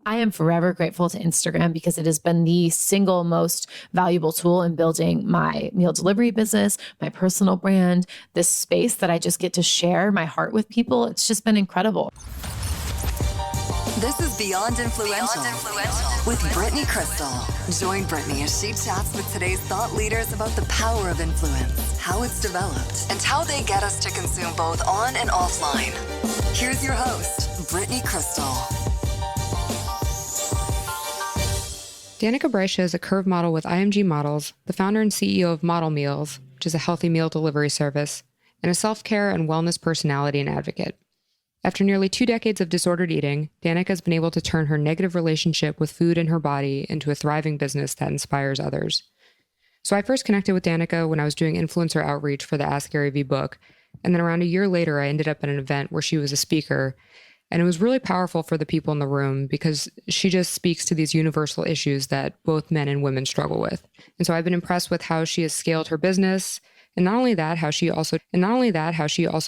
I am forever grateful to Instagram because it has been the single most valuable tool in building my meal delivery business, my personal brand, this space that I just get to share my heart with people. It's just been incredible. This is Beyond Influential with Brittany Crystal. Join Brittany as she chats with today's thought leaders about the power of influence, how it's developed, and how they get us to consume both on and offline. Here's your host, Brittany Crystal. Danika Brysha is a curve model with IMG Models, the founder and CEO of Model Meals, which is a healthy meal delivery service, and a self-care and wellness personality and advocate. After nearly 2 decades of disordered eating, Danika has been able to turn her negative relationship with food and her body into a thriving business that inspires others. So I first connected with Danika when I was doing influencer outreach for the Ask Gary Vee book, and then around a year later, I ended up at an event where she was a speaker, and it was really powerful for the people in the room because she just speaks to these universal issues that both men and women struggle with. And so I've been impressed with how she has scaled her business, and not only that, how she also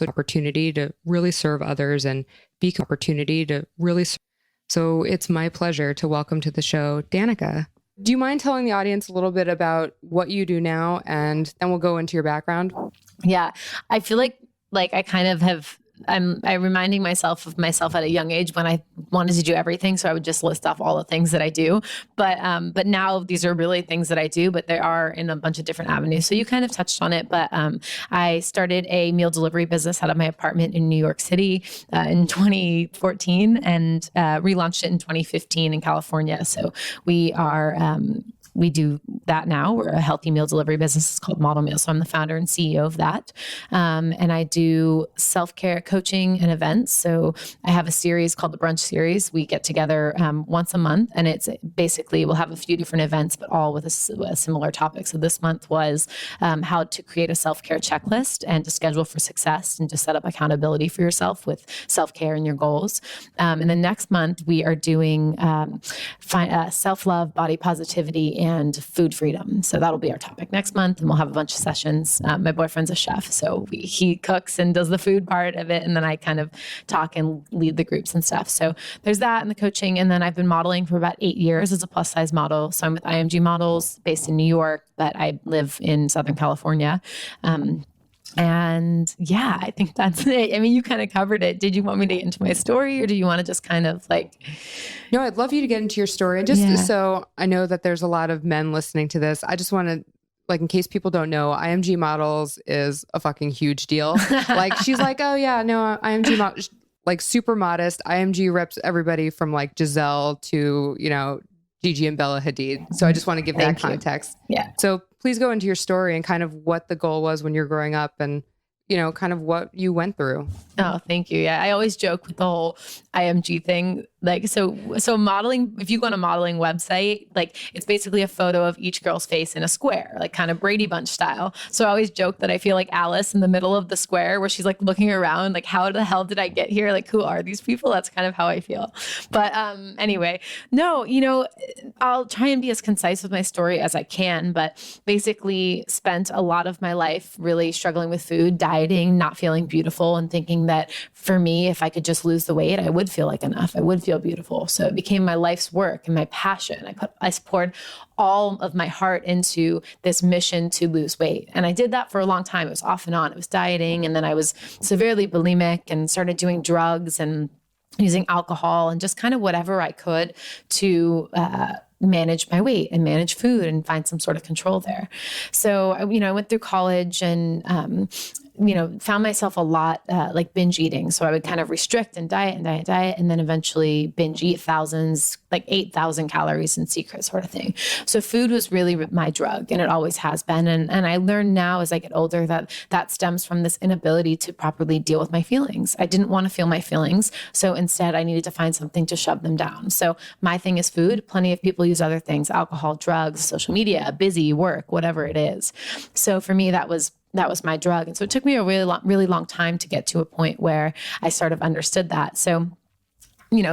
opportunity to really serve others and be opportunity to really serve. So it's my pleasure to welcome to the show, Danika. Do you mind telling the audience a little bit about what you do now, and then we'll go into your background? Yeah, I feel like I kind of have. I'm reminding myself of myself at a young age when I wanted to do everything. So I would just list off all the things that I do. But now these are really things that I do, but they are in a bunch of different avenues. So you kind of touched on it, but I started a meal delivery business out of my apartment in New York City in 2014 and relaunched it in 2015 in California. So we do that now. We're a healthy meal delivery business. It's called Model Meals. So I'm the founder and CEO of that. And I do self-care coaching and events. So I have a series called the Brunch Series. We get together once a month, and it's basically, we'll have a few different events, but all with a similar topic. So this month was how to create a self-care checklist and to schedule for success and to set up accountability for yourself with self-care and your goals. And then next month, we are doing self-love, body positivity, and food freedom. So that'll be our topic next month, and we'll have a bunch of sessions. My boyfriend's a chef, so he cooks and does the food part of it, and then I kind of talk and lead the groups and stuff. So there's that and the coaching, and then I've been modeling for about 8 years as a plus-size model. So I'm with IMG Models, based in New York, but I live in Southern California. And yeah, I think that's it. I mean, you kind of covered it. Did you want me to get into my story, or do you want to just kind of No, I'd love you to get into your story. And just so I know that there's a lot of men listening to this, I just want to, in case people don't know, IMG Models is a fucking huge deal. She's like, oh yeah, no, IMG Models, super modest. IMG reps everybody from Giselle to, Gigi and Bella Hadid. So I just want to give that context. Yeah. So please go into your story and kind of what the goal was when you're growing up and, kind of what you went through. Oh, thank you. Yeah. I always joke with the whole IMG thing. So modeling, if you go on a modeling website, it's basically a photo of each girl's face in a square, kind of Brady Bunch style. So I always joke that I feel like Alice in the middle of the square where she's looking around, how the hell did I get here? Who are these people? That's kind of how I feel. But anyway, no, I'll try and be as concise with my story as I can, but basically spent a lot of my life really struggling with food, dieting, not feeling beautiful, and thinking that for me, if I could just lose the weight, I would feel like enough. I would feel beautiful. So it became my life's work and my passion. I poured all of my heart into this mission to lose weight. And I did that for a long time. It was off and on. It was dieting. And then I was severely bulimic and started doing drugs and using alcohol and just kind of whatever I could to manage my weight and manage food and find some sort of control there. So, I went through college and, found myself a lot binge eating. So I would kind of restrict and diet, and then eventually binge eat thousands, 8,000 calories in secret sort of thing. So food was really my drug, and it always has been. And I learned now as I get older that stems from this inability to properly deal with my feelings. I didn't want to feel my feelings. So instead I needed to find something to shove them down. So my thing is food. Plenty of people use other things, alcohol, drugs, social media, busy, work, whatever it is. So for me, that was my drug. And so it took me a really long time to get to a point where I sort of understood that. So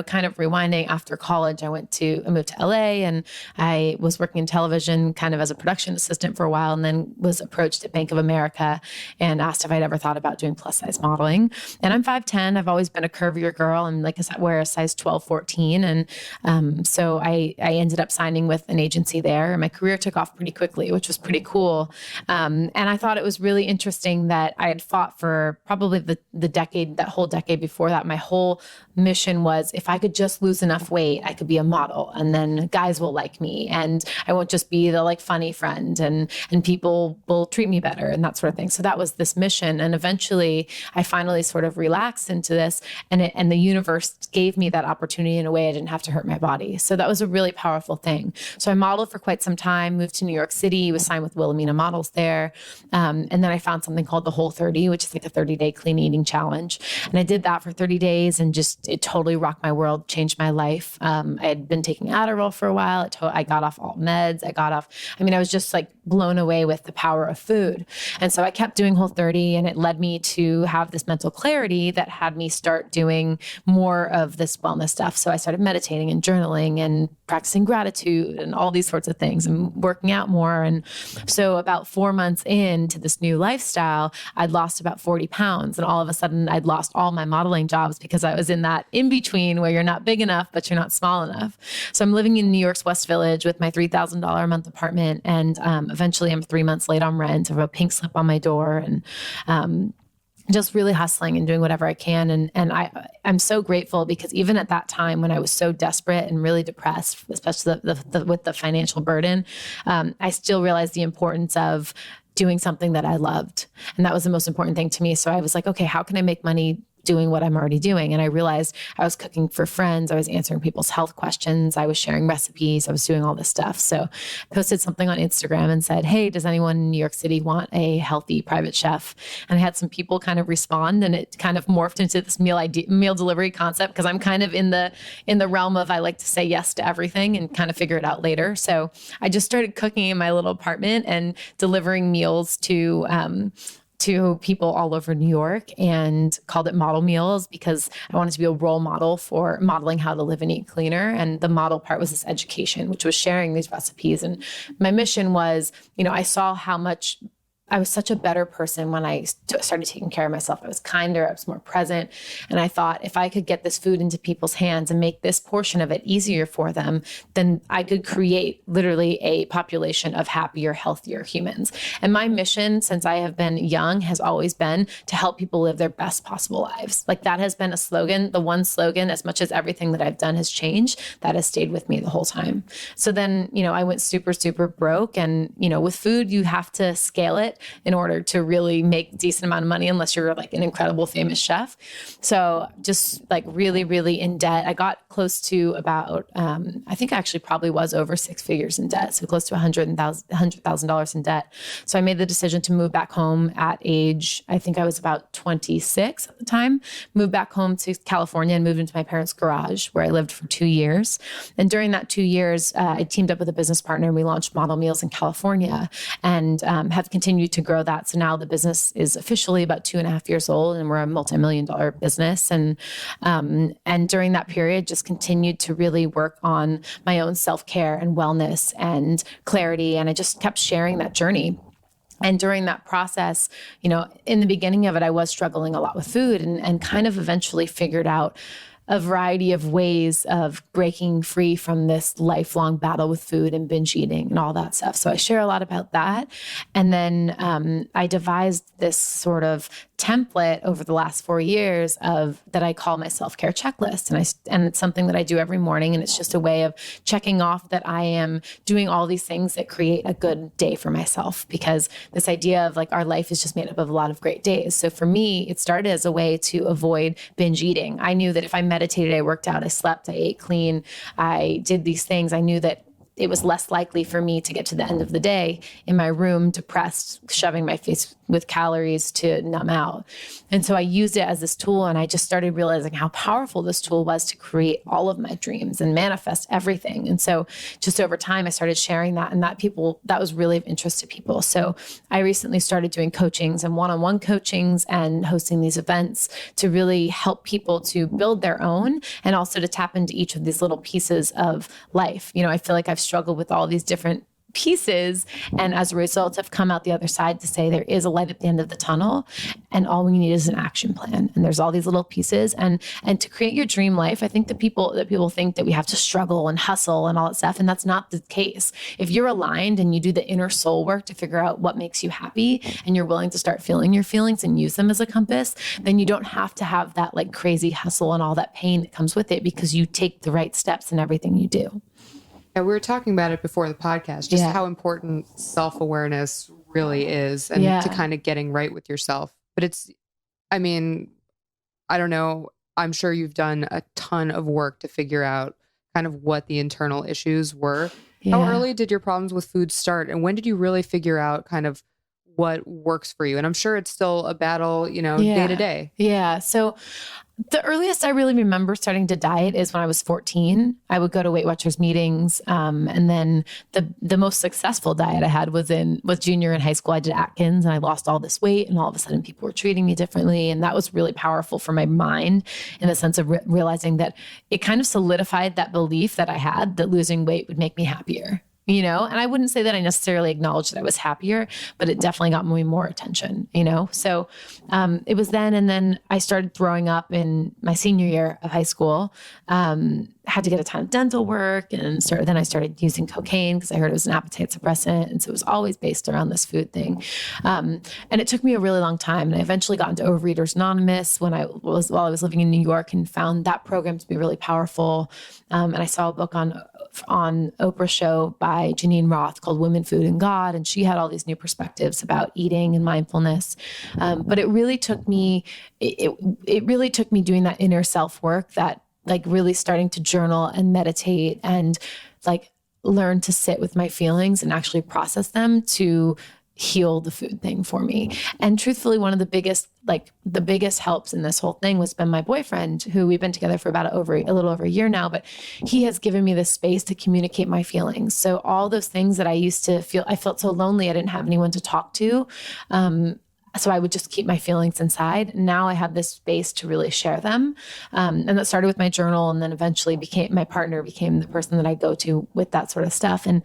kind of rewinding after college, I moved to LA, and I was working in television kind of as a production assistant for a while, and then was approached at Bank of America and asked if I'd ever thought about doing plus size modeling. And I'm 5'10". I've always been a curvier girl, and like I said, wear a size 12, 14. And so I ended up signing with an agency there, and my career took off pretty quickly, which was pretty cool. And I thought it was really interesting that I had fought for probably that whole decade before that. My whole mission was, if I could just lose enough weight, I could be a model, and then guys will like me, and I won't just be the like funny friend, and people will treat me better and that sort of thing. So that was this mission. And eventually I finally sort of relaxed into this, and the universe gave me that opportunity in a way I didn't have to hurt my body. So that was a really powerful thing. So I modeled for quite some time, moved to New York City, was signed with Williamson Models there. And then I found something called the Whole30, which is like a 30-day clean eating challenge. And I did that for 30 days, and just, it totally rocked my world, changed my life. I had been taking Adderall for a while. I got off all meds. I was just like blown away with the power of food. And so I kept doing Whole30, and it led me to have this mental clarity that had me start doing more of this wellness stuff. So I started meditating and journaling and practicing gratitude and all these sorts of things, and working out more. And so about 4 months into this new lifestyle, I'd lost about 40 pounds. And all of a sudden I'd lost all my modeling jobs, because I was in that in between where you're not big enough, but you're not small enough. So I'm living in New York's West Village with my $3,000 a month apartment. And eventually I'm 3 months late on rent. I have a pink slip on my door, and just really hustling and doing whatever I can. And I'm so grateful, because even at that time when I was so desperate and really depressed, especially with the financial burden, I still realized the importance of doing something that I loved. And that was the most important thing to me. So I was like, okay, how can I make money doing what I'm already doing? And I realized I was cooking for friends. I was answering people's health questions. I was sharing recipes. I was doing all this stuff. So I posted something on Instagram and said, hey, does anyone in New York City want a healthy private chef? And I had some people kind of respond, and it kind of morphed into this meal delivery concept, because I'm kind of in the realm of, I like to say yes to everything and kind of figure it out later. So I just started cooking in my little apartment and delivering meals to people all over New York, and called it Model Meals, because I wanted to be a role model for modeling how to live and eat cleaner. And the model part was this education, which was sharing these recipes. And my mission was, I saw how much I was such a better person when I started taking care of myself. I was kinder, I was more present. And I thought, if I could get this food into people's hands and make this portion of it easier for them, then I could create literally a population of happier, healthier humans. And my mission since I have been young has always been to help people live their best possible lives. Like, that has been a slogan, the one slogan, as much as everything that I've done has changed, that has stayed with me the whole time. So then, I went super, super broke. And, with food, you have to scale it in order to really make a decent amount of money, unless you're like an incredible famous chef. So just like really, really in debt. I got close to about, I think I actually probably was over 6 figures in debt. So close to $100,000 in debt. So I made the decision to move back home at age, I think I was about 26 at the time, moved back home to California and moved into my parents' garage, where I lived for 2 years. And during that 2 years, I teamed up with a business partner, and we launched Model Meals in California, and have continued to grow that. So now the business is officially about 2.5 years old, and we're a multi-million-dollar business. And during that period, just continued to really work on my own self-care and wellness and clarity. And I just kept sharing that journey. And during that process, in the beginning of it, I was struggling a lot with food, and kind of eventually figured out a variety of ways of breaking free from this lifelong battle with food and binge eating and all that stuff. So I share a lot about that. And then I devised this sort of template over the last 4 years that I call my self-care checklist. And it's something that I do every morning. And it's just a way of checking off that I am doing all these things that create a good day for myself. Because this idea of like, our life is just made up of a lot of great days. So for me, it started as a way to avoid binge eating. I knew that if I meditated, I worked out, I slept, I ate clean, I did these things, I knew that it was less likely for me to get to the end of the day in my room, depressed, shoving my face with calories to numb out. And so I used it as this tool, and I just started realizing how powerful this tool was to create all of my dreams and manifest everything. And so just over time, I started sharing that, and that was really of interest to people. So I recently started doing coachings and one-on-one coachings and hosting these events to really help people to build their own, and also to tap into each of these little pieces of life. I feel like I've struggled with all these different pieces, and as a result, I've come out the other side to say there is a light at the end of the tunnel, and all we need is an action plan. And there's all these little pieces, and to create your dream life, I think that people think that we have to struggle and hustle and all that stuff, and that's not the case. If you're aligned and you do the inner soul work to figure out what makes you happy, and you're willing to start feeling your feelings and use them as a compass, then you don't have to have that like crazy hustle and all that pain that comes with it, because you take the right steps in everything you do. Yeah, we were talking about it before the podcast, just how important self-awareness really is, and to kind of getting right with yourself. But I don't know, I'm sure you've done a ton of work to figure out kind of what the internal issues were. Yeah. How early did your problems with food start? And when did you really figure out kind of what works for you? And I'm sure it's still a battle, day to day. Yeah. So the earliest I really remember starting to diet is when I was 14. I would go to Weight Watchers meetings. And then the most successful diet I had was junior in high school. I did Atkins, and I lost all this weight, and all of a sudden people were treating me differently. And that was really powerful for my mind, in the sense of realizing that it kind of solidified that belief that I had that losing weight would make me happier. And I wouldn't say that I necessarily acknowledged that I was happier, but it definitely got me more attention, So it was then, and then I started throwing up in my senior year of high school. Had to get a ton of dental work, and then I started using cocaine because I heard it was an appetite suppressant. And so it was always based around this food thing. And it took me a really long time. And I eventually got into Overeaters Anonymous while I was living in New York, and found that program to be really powerful. And I saw a book on Oprah show by Janine Roth called Women, Food, and God. And she had all these new perspectives about eating and mindfulness. But it really took me doing that inner self work, that like really starting to journal and meditate and like learn to sit with my feelings and actually process them, to heal the food thing for me. And truthfully, one of the biggest helps in this whole thing was been my boyfriend, who we've been together for about a little over a year now, but he has given me this space to communicate my feelings. So all those things that I used to feel, I felt so lonely, I didn't have anyone to talk to. So I would just keep my feelings inside. Now I have this space to really share them. And that started with my journal, and then eventually my partner became the person that I go to with that sort of stuff. And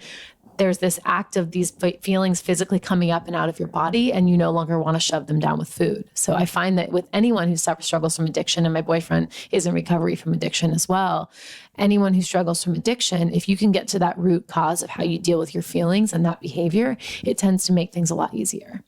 there's this act of these feelings physically coming up and out of your body, and you no longer want to shove them down with food. So I find that with anyone who struggles from addiction, and my boyfriend is in recovery from addiction as well, anyone who struggles from addiction, if you can get to that root cause of how you deal with your feelings and that behavior, it tends to make things a lot easier.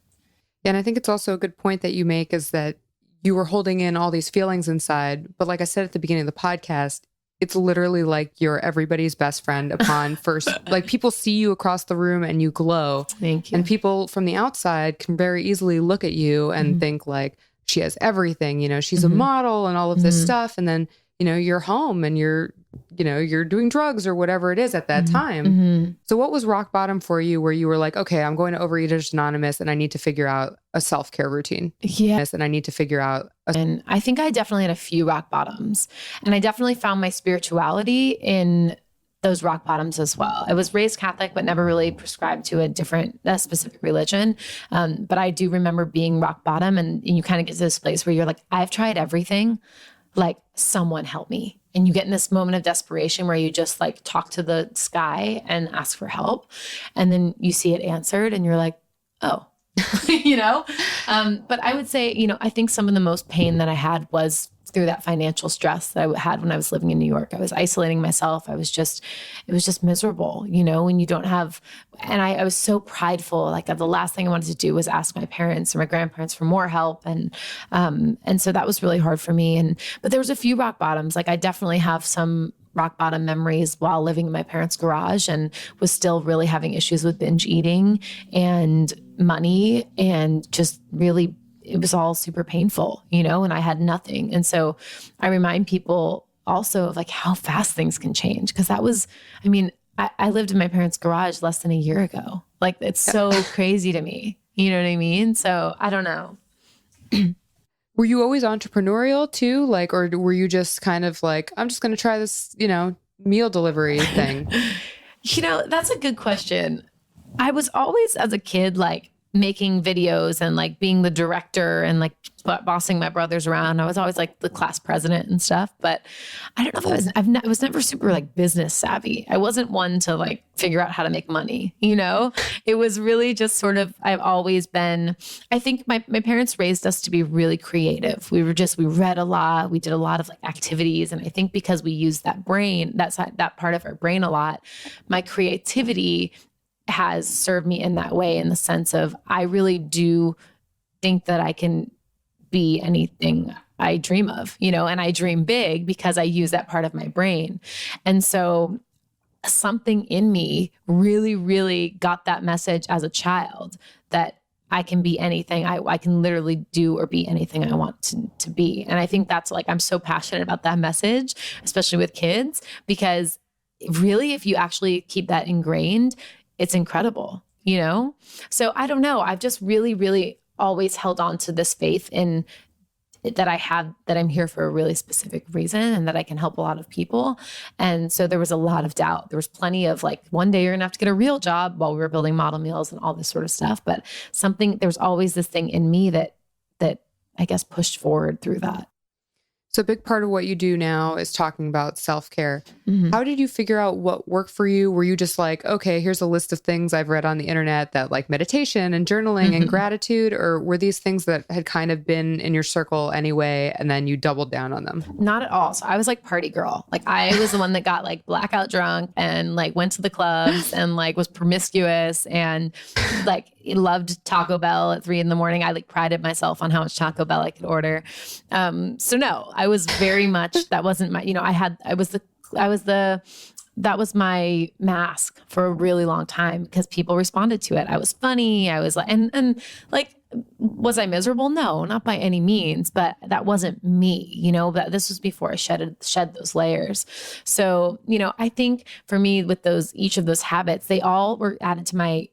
Yeah, and I think it's also a good point that you make, is that you were holding in all these feelings inside. But like I said at the beginning of the podcast, it's literally like you're everybody's best friend upon first, like people see you across the room and you glow. Thank you. And people from the outside can very easily look at you and think like, she has everything, she's a model and all of this stuff. And then, you're home and you're doing drugs or whatever it is at that time. So what was rock bottom for you, where you were like, okay, I'm going to Overeaters Anonymous and I need to figure out a self-care routine. Yeah. And I need to figure out. And I think I definitely had a few rock bottoms, and I definitely found my spirituality in those rock bottoms as well. I was raised Catholic, but never really prescribed to a specific religion. But I do remember being rock bottom, and you kind of get to this place where you're like, I've tried everything. Like, someone help me. And you get in this moment of desperation where you just like talk to the sky and ask for help. And then you see it answered and you're like, oh, but I would say, I think some of the most pain that I had was through that financial stress that I had when I was living in New York. I was isolating myself. It was just miserable, when you don't have, and I was so prideful. Like the last thing I wanted to do was ask my parents or my grandparents for more help. And so that was really hard for me. But there was a few rock bottoms. Like I definitely have some rock bottom memories while living in my parents' garage, and was still really having issues with binge eating and money, and just really, it was all super painful, and I had nothing. And so I remind people also of like how fast things can change. Cause that was, I lived in my parents' garage less than a year ago. Like, it's so crazy to me. You know what I mean? So I don't know. Were you always entrepreneurial too? Like, or were you just kind of like, I'm just going to try this, meal delivery thing? That's a good question. I was always, as a kid, like making videos and like being the director and like bossing my brothers around. I was always like the class president and stuff, but I don't know if I was never super like business savvy. I wasn't one to like figure out how to make money. It was really just sort of, I've always been, I think my parents raised us to be really creative. We read a lot. We did a lot of like activities. And I think because we used that brain, that part of our brain a lot, my creativity has served me in that way, in the sense of I really do think that I can be anything I dream of, and I dream big because I use that part of my brain. And so something in me really, really got that message as a child that I can be anything. I can literally do or be anything I want to be. And I think that's like, I'm so passionate about that message, especially with kids, because really, if you actually keep that ingrained, it's incredible, So I don't know. I've just really, really always held on to this faith in that I'm here for a really specific reason and that I can help a lot of people. And so there was a lot of doubt. There was plenty of like, one day you're gonna have to get a real job, while we were building model meals and all this sort of stuff. But there was always this thing in me that I guess pushed forward through that. So a big part of what you do now is talking about self-care. Mm-hmm. How did you figure out what worked for you? Were you just like, okay, here's a list of things I've read on the internet that like meditation and journaling and gratitude, or were these things that had kind of been in your circle anyway, and then you doubled down on them? Not at all. So I was like party girl. Like I was the one that got like blackout drunk and like went to the clubs and like was promiscuous and like loved Taco Bell at 3 a.m. I like prided myself on how much Taco Bell I could order. So no, I was very much, that wasn't my, that was my mask for a really long time because people responded to it. I was funny. I was like, and like, was I miserable? No, not by any means, but that wasn't me, but this was before I shed those layers. So, I think for me with each of those habits, they all were added to my,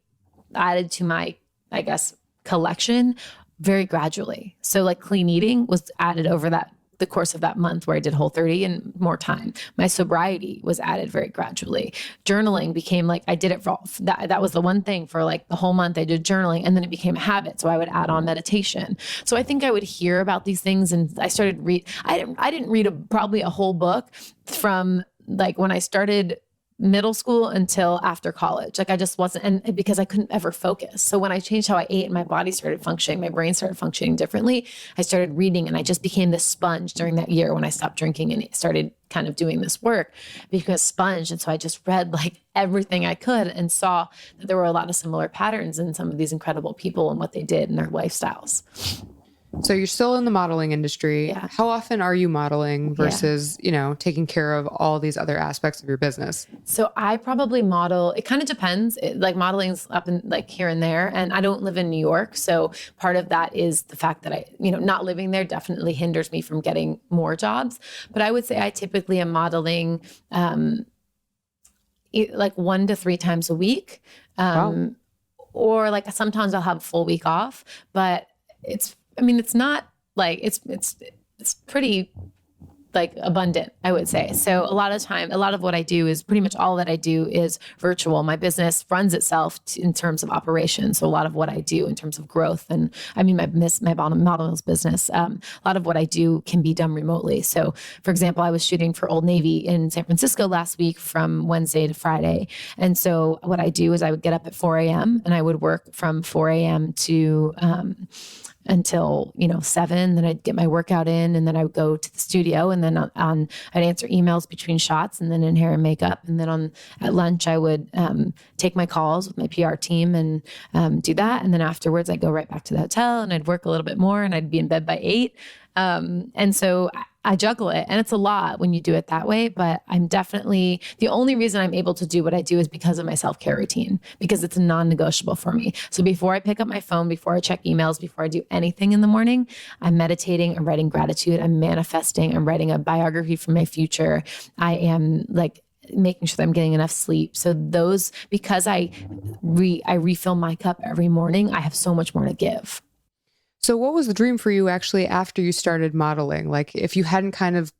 I guess, collection very gradually. So like clean eating was added over the course of that month where I did Whole30 and more time. My sobriety was added very gradually. Journaling became like, I did it for that was the one thing for like the whole month I did journaling, and then it became a habit. So I would add on meditation. So I think I would hear about these things and I started I didn't read probably a whole book from like when I started middle school until after college. Like I just wasn't, and because I couldn't ever focus. So when I changed how I ate and my body started functioning, my brain started functioning differently, I started reading and I just became this sponge during that year when I stopped drinking and started kind of doing this work, because sponge. And so I just read like everything I could and saw that there were a lot of similar patterns in some of these incredible people and what they did in their lifestyles. So you're still in the modeling industry. Yeah. How often are you modeling versus, taking care of all these other aspects of your business? So I probably model, it kind of depends. Like modeling's up in like here and there, and I don't live in New York. So part of that is the fact that I, not living there definitely hinders me from getting more jobs. But I would say I typically am modeling like 1 to 3 times a week. Wow. Or like sometimes I'll have a full week off, but it's not like it's pretty like abundant, I would say. So a lot of what I do is pretty much all that I do is virtual. My business runs itself in terms of operations. So a lot of what I do in terms of growth, and my models business, a lot of what I do can be done remotely. So for example, I was shooting for Old Navy in San Francisco last week from Wednesday to Friday. And so what I do is I would get up at 4 a.m. and I would work from 4 a.m. to until 7. Then I'd get my workout in, and then I would go to the studio, and then I'd answer emails between shots, and then in hair and makeup, and then at lunch I would take my calls with my PR team and do that, and then afterwards I'd go right back to the hotel and I'd work a little bit more, and I'd be in bed by 8. And so I juggle it, and it's a lot when you do it that way, but I'm definitely, the only reason I'm able to do what I do is because of my self-care routine, because it's non-negotiable for me. So before I pick up my phone, before I check emails, before I do anything in the morning, I'm meditating, I'm writing gratitude, I'm manifesting, I'm writing a biography for my future. I am like making sure that I'm getting enough sleep. So those, because I refill my cup every morning, I have so much more to give. So what was the dream for you actually after you started modeling? Like if you hadn't kind of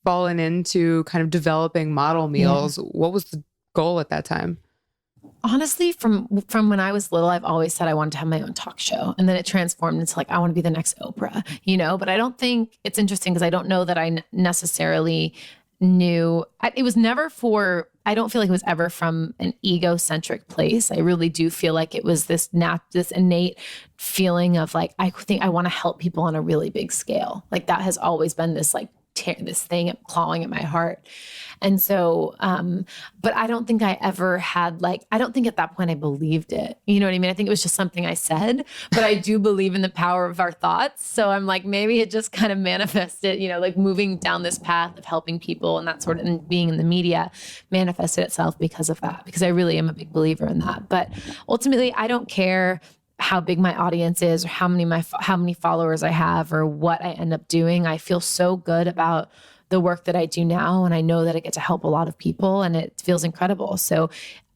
fallen into kind of developing model meals, what was the goal at that time? Honestly, from when I was little, I've always said I wanted to have my own talk show. And then it transformed into like, I want to be the next Oprah, but I don't think it's interesting because I don't know that I necessarily knew. It was never I don't feel like it was ever from an egocentric place. I really do feel like it was this innate feeling of like, I think I want to help people on a really big scale. Like that has always been this like this thing clawing at my heart. And so, but I don't think I ever had I don't think at that point I believed it. You know what I mean? I think it was just something I said, but I do believe in the power of our thoughts. So I'm like, maybe it just kind of manifested, like moving down this path of helping people and that sort of, and being in the media manifested itself because of that, because I really am a big believer in that. But ultimately, I don't care how big my audience is or how many followers I have or what I end up doing. I feel so good about the work that I do now. And I know that I get to help a lot of people and it feels incredible. So,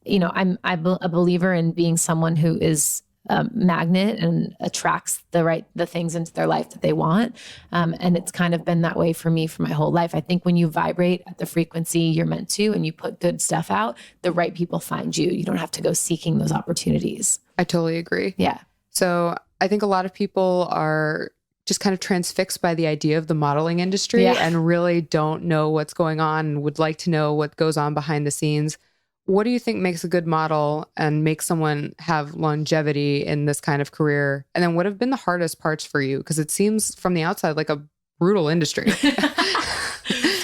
I'm a believer in being someone who is a magnet and attracts the things into their life that they want. And it's kind of been that way for me for my whole life. I think when you vibrate at the frequency you're meant to, and you put good stuff out, the right people find you. You don't have to go seeking those opportunities. I totally agree. Yeah. So I think a lot of people are just kind of transfixed by the idea of the modeling industry and really don't know what's going on and would like to know what goes on behind the scenes. What do you think makes a good model and makes someone have longevity in this kind of career? And then what have been the hardest parts for you? Because it seems from the outside like a brutal industry.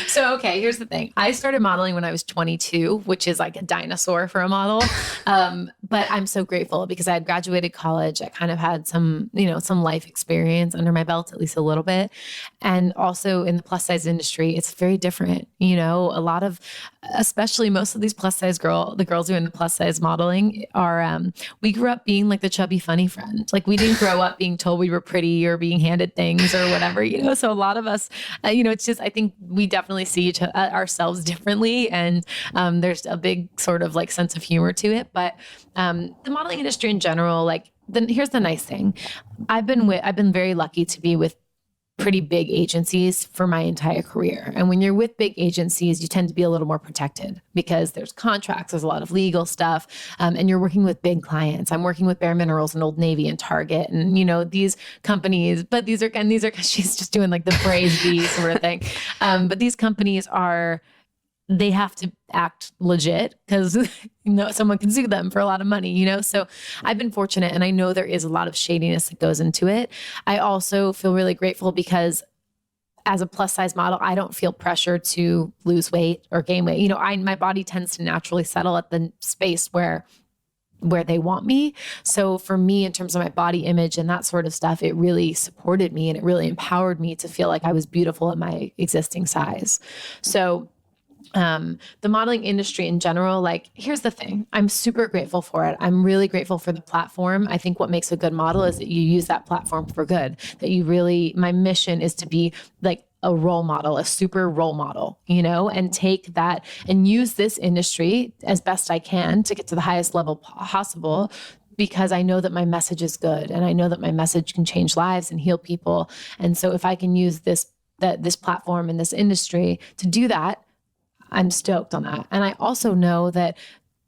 So, okay, here's the thing. I started modeling when I was 22, which is like a dinosaur for a model. But I'm so grateful because I had graduated college. I kind of had some life experience under my belt, at least a little bit. And also in the plus size industry, it's very different. A lot of, especially most of these plus size the girls who are in the plus size modeling are, we grew up being like the chubby, funny friend. Like we didn't grow up being told we were pretty or being handed things or whatever, So a lot of us, it's just, I think we definitely see ourselves differently. And there's a big sort of like sense of humor to it. But the modeling industry in general, here's the nice thing. I've been very lucky to be with pretty big agencies for my entire career. And when you're with big agencies, you tend to be a little more protected because there's contracts, there's a lot of legal stuff, and you're working with big clients. I'm working with Bare Minerals and Old Navy and Target and, these companies, but these are, she's just doing like the phrase B sort of thing. But these companies they have to act legit because someone can sue them for a lot of money, So I've been fortunate and I know there is a lot of shadiness that goes into it. I also feel really grateful because as a plus size model, I don't feel pressure to lose weight or gain weight. My body tends to naturally settle at the space where they want me. So for me, in terms of my body image and that sort of stuff, it really supported me and it really empowered me to feel like I was beautiful at my existing size. So the modeling industry in general, here's the thing. I'm super grateful for it. I'm really grateful for the platform. I think what makes a good model is that you use that platform for good, my mission is to be like a role model, a super role model, and take that and use this industry as best I can to get to the highest level possible. Because I know that my message is good and I know that my message can change lives and heal people. And so if I can use this platform in this industry to do that, I'm stoked on that. And I also know that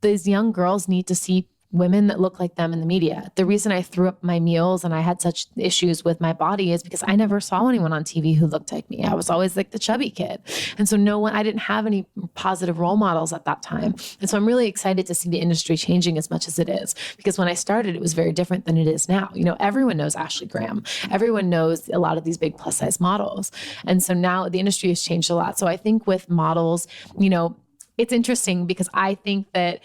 these young girls need to see women that look like them in the media. The reason I threw up my meals and I had such issues with my body is because I never saw anyone on TV who looked like me. I was always like the chubby kid. And so I didn't have any positive role models at that time. And so I'm really excited to see the industry changing as much as it is, because when I started, it was very different than it is now. Everyone knows Ashley Graham. Everyone knows a lot of these big plus size models. And so now the industry has changed a lot. So I think with models, it's interesting because I think that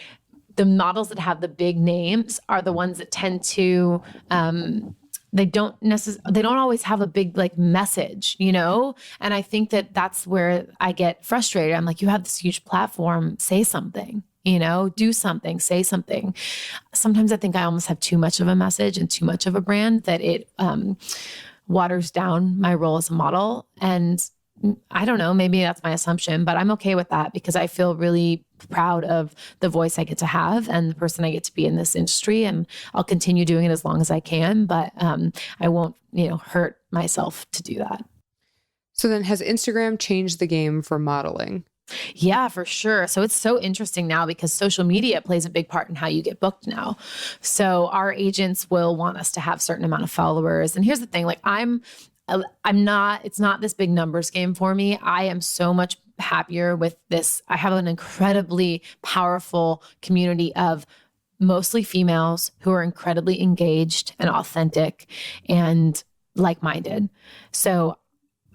the models that have the big names are the ones that tend to, they don't always have a big message, And I think that that's where I get frustrated. I'm like, you have this huge platform, say something, do something, say something. Sometimes I think I almost have too much of a message and too much of a brand that it waters down my role as a model. And I don't know, maybe that's my assumption, but I'm okay with that because I feel really proud of the voice I get to have and the person I get to be in this industry. And I'll continue doing it as long as I can, but I won't, hurt myself to do that. So then has Instagram changed the game for modeling? Yeah, for sure. So it's so interesting now because social media plays a big part in how you get booked now. So our agents will want us to have a certain amount of followers. And here's the thing, like I'm not, it's not this big numbers game for me. I am so much happier with this. I have an incredibly powerful community of mostly females who are incredibly engaged and authentic and like-minded. So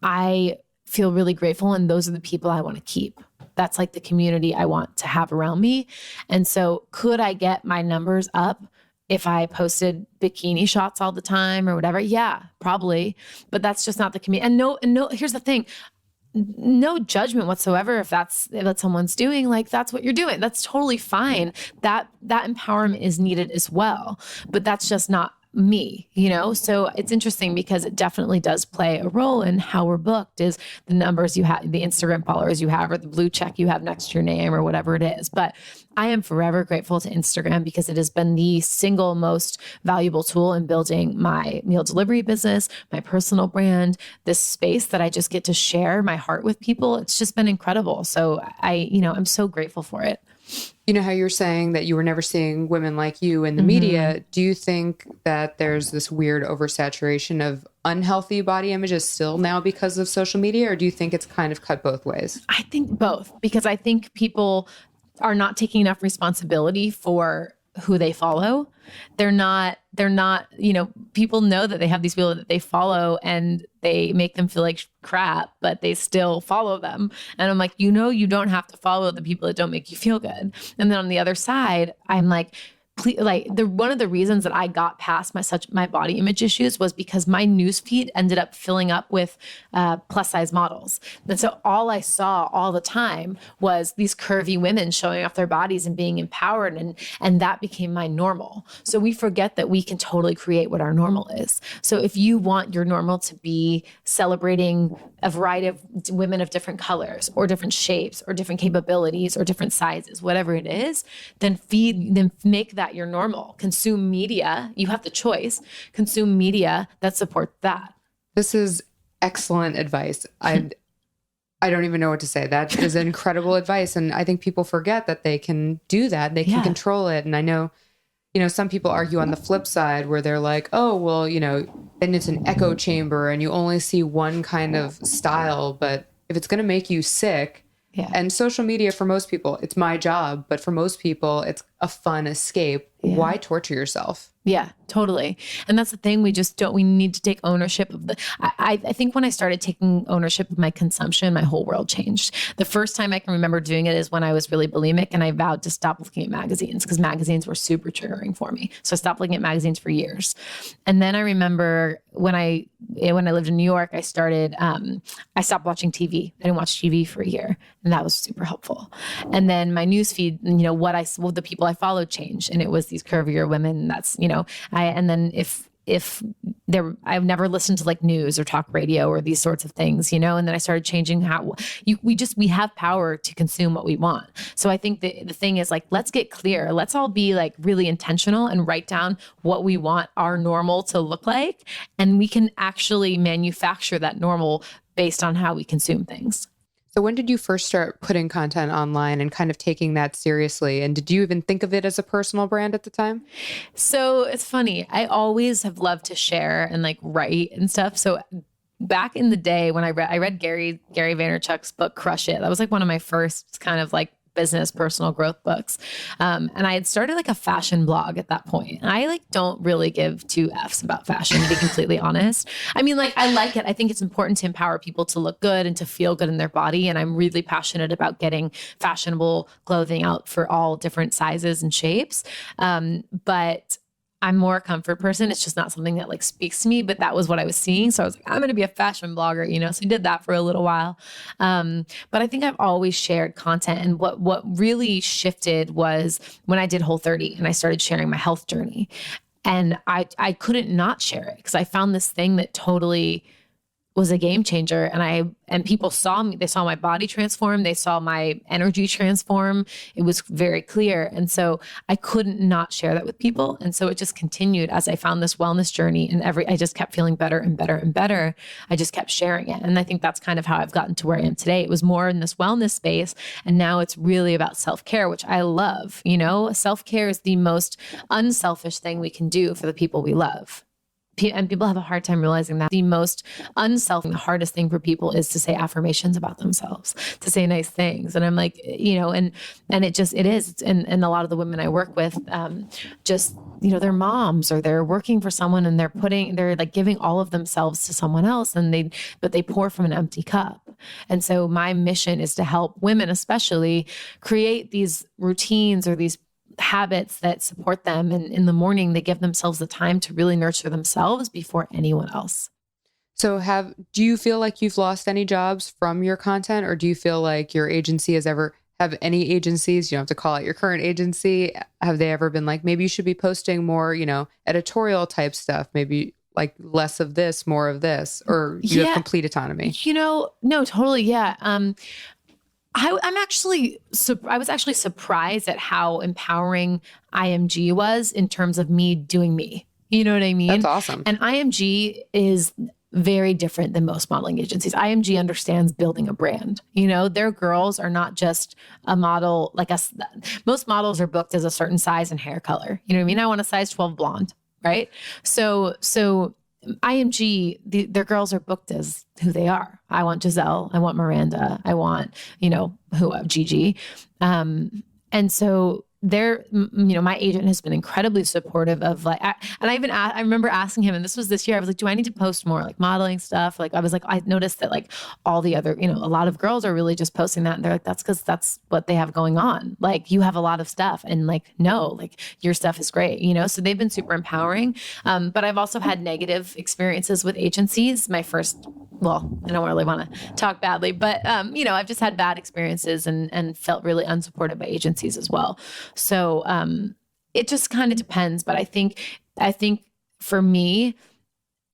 I feel really grateful. And those are the people I want to keep. That's like the community I want to have around me. And so could I get my numbers up if I posted bikini shots all the time or whatever? Yeah, probably. But that's just not the community. And no, here's the thing. No judgment whatsoever if that's what someone's doing, like that's what you're doing. That's totally fine. That empowerment is needed as well. But that's just not me, So it's interesting because it definitely does play a role in how we're booked is the numbers you have, the Instagram followers you have, or the blue check you have next to your name or whatever it is. But I am forever grateful to Instagram because it has been the single most valuable tool in building my meal delivery business, my personal brand, this space that I just get to share my heart with people. It's just been incredible. So I'm so grateful for it. You know how you're saying that you were never seeing women like you in the media. Do you think that there's this weird oversaturation of unhealthy body images still now because of social media? Or do you think it's kind of cut both ways? I think both, because I think people are not taking enough responsibility for who they follow. They're not, people know that they have these people that they follow and they make them feel like crap, but they still follow them. And I'm like, you don't have to follow the people that don't make you feel good. And then on the other side, I'm like, one of the reasons that I got past my body image issues was because my newsfeed ended up filling up with plus size models. And so all I saw all the time was these curvy women showing off their bodies and being empowered. And that became my normal. So we forget that we can totally create what our normal is. So if you want your normal to be celebrating a variety of women of different colors or different shapes or different capabilities or different sizes, whatever it is, then make that your normal. Consume media. You have the choice. Consume media that support that. This is excellent advice. I don't even know what to say. That is incredible advice. And I think people forget that they can do that. They can control it. And I know, some people argue on the flip side where they're like, oh, well, then it's an echo chamber and you only see one kind of style. But if it's going to make you sick, and social media for most people, it's my job, but for most people, it's a fun escape. Why torture yourself? Yeah, totally. And that's the thing. We need to take ownership of I think when I started taking ownership of my consumption, my whole world changed. The first time I can remember doing it is when I was really bulimic and I vowed to stop looking at magazines because magazines were super triggering for me. So I stopped looking at magazines for years. And then I remember when I lived in New York, I stopped watching TV. I didn't watch TV for a year, and that was super helpful. And then my newsfeed, the people I followed changed, and it was these curvier women. That's, I've never listened to like news or talk radio or these sorts of things, and then I started changing how we have power to consume what we want. So I think the thing is like, let's get clear. Let's all be like really intentional and write down what we want our normal to look like. And we can actually manufacture that normal based on how we consume things. So when did you first start putting content online and kind of taking that seriously? And did you even think of it as a personal brand at the time? So it's funny. I always have loved to share and like write and stuff. So back in the day when I read Gary Vaynerchuk's book, Crush It. That was like one of my first kind of like business personal growth books. And I had started like a fashion blog at that point. And I like don't really give two F's about fashion, to be completely honest. I mean, like I like it. I think it's important to empower people to look good and to feel good in their body. And I'm really passionate about getting fashionable clothing out for all different sizes and shapes. But I'm more a comfort person. It's just not something that like speaks to me, but that was what I was seeing. So I was like, I'm going to be a fashion blogger, so I did that for a little while. But I think I've always shared content. And what really shifted was when I did Whole30 and I started sharing my health journey. And I couldn't not share it because I found this thing that totally was a game changer. And people saw me, they saw my body transform. They saw my energy transform. It was very clear. And so I couldn't not share that with people. And so it just continued as I found this wellness journey, and I just kept feeling better and better and better. I just kept sharing it. And I think that's kind of how I've gotten to where I am today. It was more in this wellness space. And now it's really about self-care, which I love. Self-care is the most unselfish thing we can do for the people we love. And people have a hard time realizing that the most unselfish, the hardest thing for people is to say affirmations about themselves, to say nice things. And I'm like, and it is. And a lot of the women I work with, they're moms, or they're working for someone, and they're like giving all of themselves to someone else, but they pour from an empty cup. And so my mission is to help women, especially, create these routines or these habits that support them. And in the morning, they give themselves the time to really nurture themselves before anyone else. So do you feel like you've lost any jobs from your content, or do you feel like your agency have any agencies, you don't have to call out your current agency, have they ever been like, maybe you should be posting more, editorial type stuff, maybe like less of this, more of this, or you have complete autonomy? No, totally. Yeah. I was actually surprised at how empowering IMG was in terms of me doing me. You know what I mean? That's awesome. And IMG is very different than most modeling agencies. IMG understands building a brand. Their girls are not just a model like us. Most models are booked as a certain size and hair color. You know what I mean? I want a size 12 blonde, right? So IMG, their girls are booked as who they are. I want Giselle. I want Miranda. I want, Gigi. And so my agent has been incredibly supportive of I remember asking him, and this was this year, I was like, do I need to post more like modeling stuff? Like, I was like, I noticed that like all the other, a lot of girls are really just posting that. And they're like, that's because that's what they have going on. Like, you have a lot of stuff, and like, no, like your stuff is great, so they've been super empowering. But I've also had negative experiences with agencies. I don't really want to talk badly, but I've just had bad experiences and felt really unsupported by agencies as well. So it just kind of depends. But I think for me,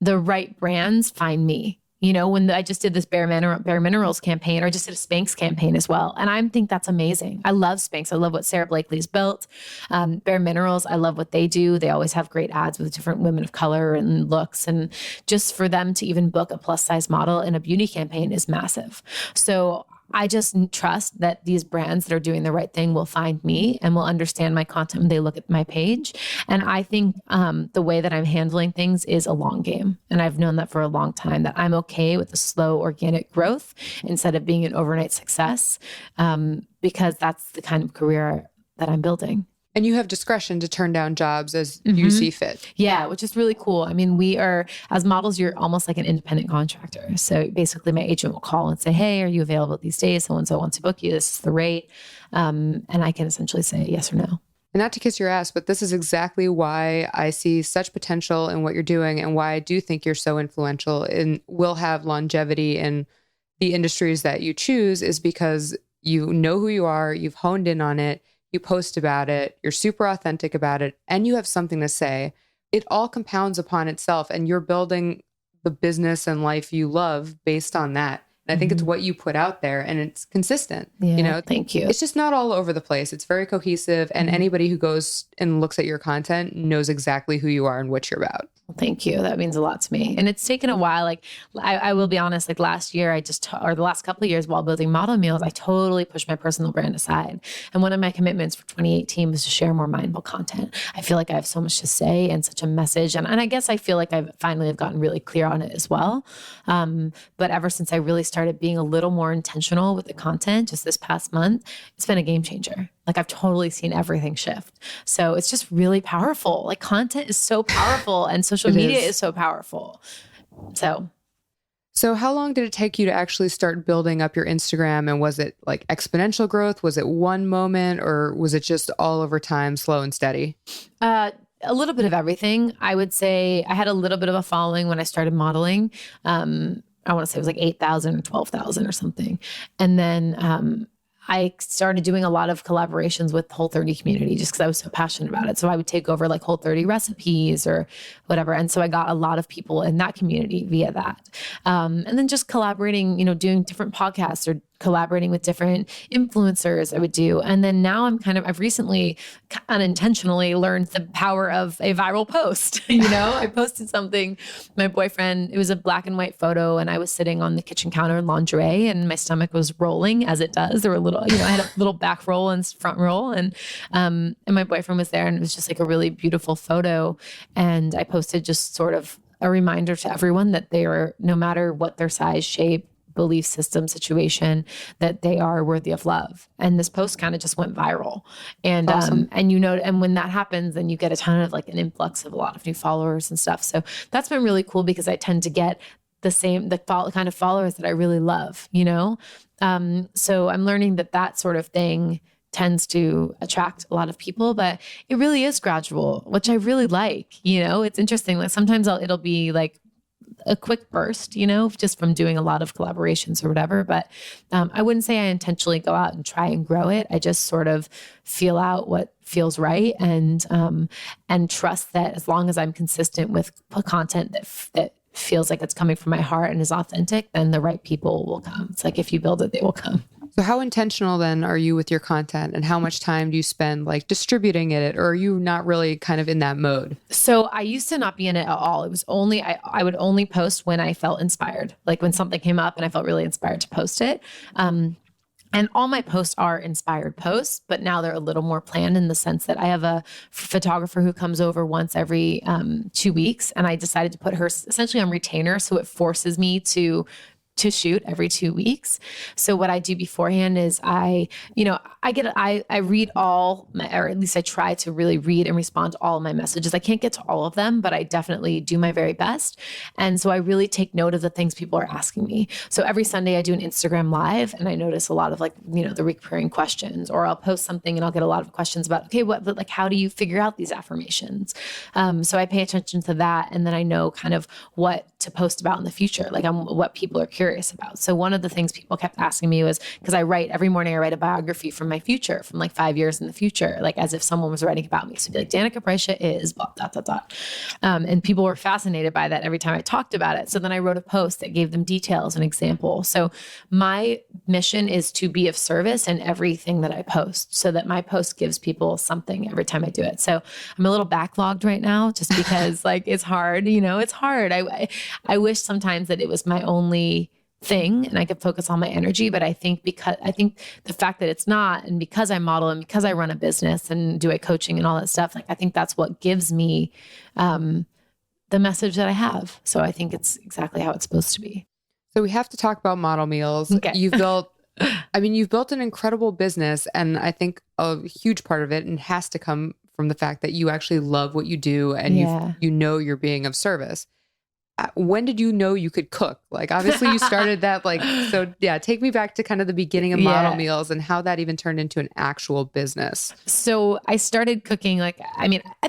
the right brands find me. When I just did this Bare Minerals campaign, or I just did a Spanx campaign as well. And I think that's amazing. I love Spanx. I love what Sarah Blakely's built. Bare Minerals, I love what they do. They always have great ads with different women of color and looks. And just for them to even book a plus size model in a beauty campaign is massive. So I just trust that these brands that are doing the right thing will find me and will understand my content when they look at my page. And I think the way that I'm handling things is a long game. And I've known that for a long time, that I'm okay with the slow organic growth instead of being an overnight success, because that's the kind of career that I'm building. And you have discretion to turn down jobs as you see fit. Yeah, which is really cool. I mean, we are, as models, you're almost like an independent contractor. So basically my agent will call and say, hey, are you available these days? So-and-so wants to book you. This is the rate. And I can essentially say yes or no. And not to kiss your ass, but this is exactly why I see such potential in what you're doing, and why I do think you're so influential and will have longevity in the industries that you choose, is because you know who you are, you've honed in on it, you post about it, you're super authentic about it, and you have something to say. It all compounds upon itself, and you're building the business and life you love based on that. And I think it's what you put out there, and it's consistent. Yeah, thank you. It's just not all over the place. It's very cohesive, and anybody who goes and looks at your content knows exactly who you are and what you're about. Well, thank you. That means a lot to me. And it's taken a while. Like, I will be honest, like last year, or the last couple of years while building Model Meals, I totally pushed my personal brand aside. And one of my commitments for 2018 was to share more mindful content. I feel like I have so much to say and such a message. And I guess I feel like I've finally have gotten really clear on it as well. But ever since I really started being a little more intentional with the content just this past month, it's been a game changer. Like, I've totally seen everything shift. So it's just really powerful. Like, content is so powerful, and social media is so powerful. So how long did it take you to actually start building up your Instagram? And was it like exponential growth? Was it one moment, or was it just all over time, slow and steady? A little bit of everything. I would say I had a little bit of a following when I started modeling. I want to say it was like 8,000 or 12,000 or something. And then I started doing a lot of collaborations with Whole30 community just because I was so passionate about it. So I would take over like Whole30 recipes or whatever. And so I got a lot of people in that community via that. And then just collaborating, doing different podcasts or collaborating with different influencers I would do. And then now I've recently unintentionally learned the power of a viral post. I posted something, my boyfriend, it was a black and white photo, and I was sitting on the kitchen counter in lingerie and my stomach was rolling as it does. There were I had a little back roll and front roll, and my boyfriend was there, and it was just like a really beautiful photo. And I posted just sort of a reminder to everyone that they are, no matter what their size, shape, belief system, situation, that they are worthy of love. And this post kind of just went viral. And, awesome. And when that happens, then you get a ton of like an influx of a lot of new followers and stuff. So that's been really cool because I tend to get the kind of followers that I really love, So I'm learning that sort of thing tends to attract a lot of people, but it really is gradual, which I really like. It's interesting. Like sometimes it'll be like a quick burst, just from doing a lot of collaborations or whatever. But I wouldn't say I intentionally go out and try and grow it. I just sort of feel out what feels right and trust that as long as I'm consistent with content that feels like it's coming from my heart and is authentic, then the right people will come. It's like, if you build it, they will come. So how intentional then are you with your content, and how much time do you spend like distributing it, or are you not really kind of in that mode? So I used to not be in it at all. It was only, I would only post when I felt inspired, like when something came up and I felt really inspired to post it. And all my posts are inspired posts, but now they're a little more planned in the sense that I have a photographer who comes over once every 2 weeks, and I decided to put her essentially on retainer. So it forces me to shoot every 2 weeks. So what I do beforehand is I read all or at least I try to really read and respond to all of my messages. I can't get to all of them, but I definitely do my very best. And so I really take note of the things people are asking me. So every Sunday I do an Instagram live, and I notice a lot of the recurring questions, or I'll post something and I'll get a lot of questions about, okay, how do you figure out these affirmations? So I pay attention to that. And then I know kind of what to post about in the future, what people are curious about. So one of the things people kept asking me was, because every morning I write a biography from my future, from like 5 years in the future, like as if someone was writing about me. So it'd be like, Danika Brysha is blah, dot, dot, dot. And people were fascinated by that every time I talked about it. So then I wrote a post that gave them details and examples. So my mission is to be of service in everything that I post, so that my post gives people something every time I do it. So I'm a little backlogged right now just because it's hard, it's hard. I wish sometimes that it was my only thing and I could focus all my energy, but I think the fact that it's not, and because I model and because I run a business and do coaching and all that stuff, I think that's what gives me the message that I have. So I think it's exactly how it's supposed to be. So we have to talk about Model Meals. Okay. You've built an incredible business, and I think a huge part of it and has to come from the fact that you actually love what you do, and you're being of service. When did you know you could cook? Obviously you started that, take me back to kind of the beginning of Model Meals and how that even turned into an actual business. So I started cooking. I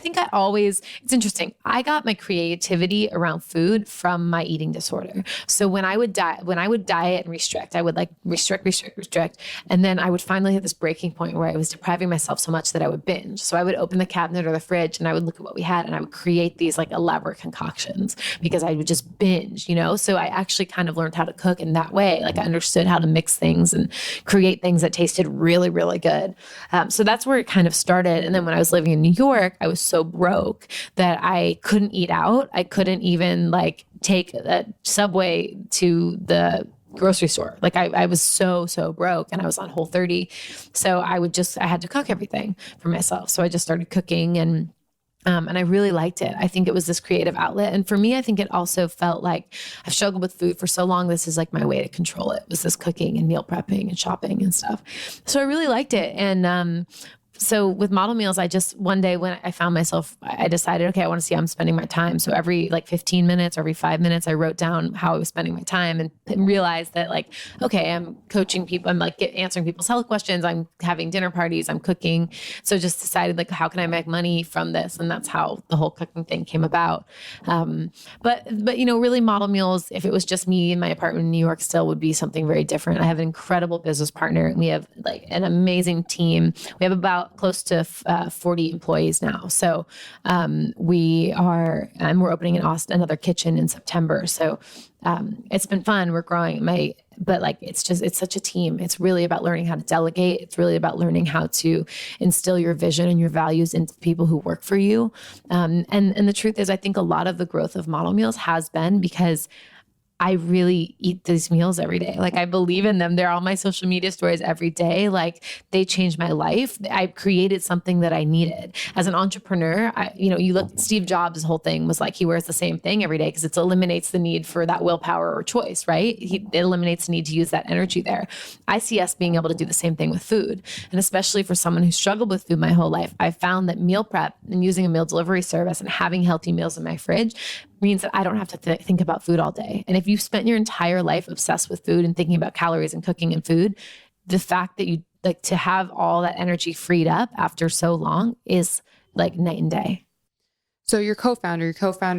think it's interesting. I got my creativity around food from my eating disorder. So when I would diet and restrict, I would restrict. And then I would finally hit this breaking point where I was depriving myself so much that I would binge. So I would open the cabinet or the fridge and I would look at what we had and I would create these elaborate concoctions because I would just binge, So I actually kind of learned how to cook in that way. I understood how to mix things and create things that tasted really, really good. So that's where it kind of started. And then when I was living in New York, I was so broke that I couldn't eat out. I couldn't even take a subway to the grocery store. I was so broke, and I was on Whole30. So I had to cook everything for myself. So I just started cooking, and I really liked it. I think it was this creative outlet. And for me, I think it also felt like I've struggled with food for so long. This is my way to control it, was this cooking and meal prepping and shopping and stuff. So I really liked it. And So with model meals, I just, one day when I found myself, I decided, okay, I want to see how I'm spending my time. So every like 15 minutes, or every 5 minutes, I wrote down how I was spending my time and realized that like, okay, I'm coaching people. I'm like answering people's health questions. I'm having dinner parties. I'm cooking. So just decided like, how can I make money from this? And that's how the whole cooking thing came about. But really model meals, if it was just me in my apartment in New York still, would be something very different. I have an incredible business partner, and we have like an amazing team. We have about close to 40 employees now. So we're opening in Austin, another kitchen in September. So it's been fun. We're growing but like, it's such a team. It's really about learning how to delegate. It's really about learning how to instill your vision and your values into people who work for you. And the truth is, I think a lot of the growth of Model Meals has been because I really eat these meals every day. Like, I believe in them. They're on my social media stories every day. Like, they changed my life. I created something that I needed. As an entrepreneur, you look, Steve Jobs' whole thing was like, he wears the same thing every day because it eliminates the need for that willpower or choice, right? It eliminates the need to use that energy there. I see us being able to do the same thing with food. And especially for someone who struggled with food my whole life, I found that meal prep and using a meal delivery service and having healthy meals in my fridge means that I don't have to think about food all day. And if you've spent your entire life obsessed with food and thinking about calories and cooking and food, the fact that you like to have all that energy freed up after so long is like night and day. So your co-founder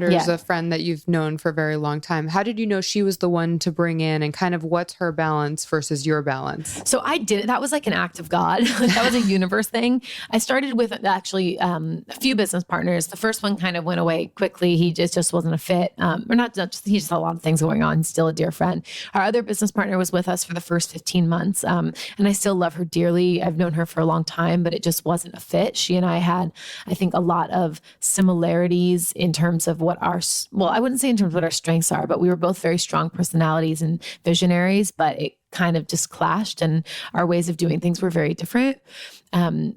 is a friend that you've known for a very long time. How did you know she was the one to bring in, and kind of what's her balance versus your balance? So that was like an act of God. That was a universe thing. I started with actually a few business partners. The first one kind of went away quickly. He just wasn't a fit. He just had a lot of things going on. He's still a dear friend. Our other business partner was with us for the first 15 months. And I still love her dearly. I've known her for a long time, but it just wasn't a fit. She and I had, I think, a lot of similarities in terms of I wouldn't say in terms of what our strengths are, but we were both very strong personalities and visionaries, but it kind of just clashed and our ways of doing things were very different.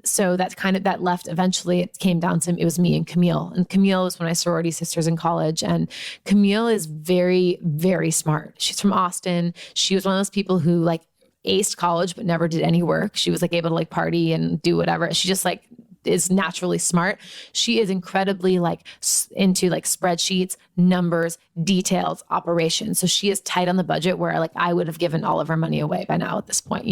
So that left, eventually it came down to, it was me and Camille. And Camille was one of my sorority sisters in college. And Camille is very, very smart. She's from Austin. She was one of those people who like aced college, but never did any work. She was like able to like party and do whatever. She just like is naturally smart. She is incredibly like into like spreadsheets, numbers, details, operations. So she is tight on the budget where like I would have given all of our money away by now at this point,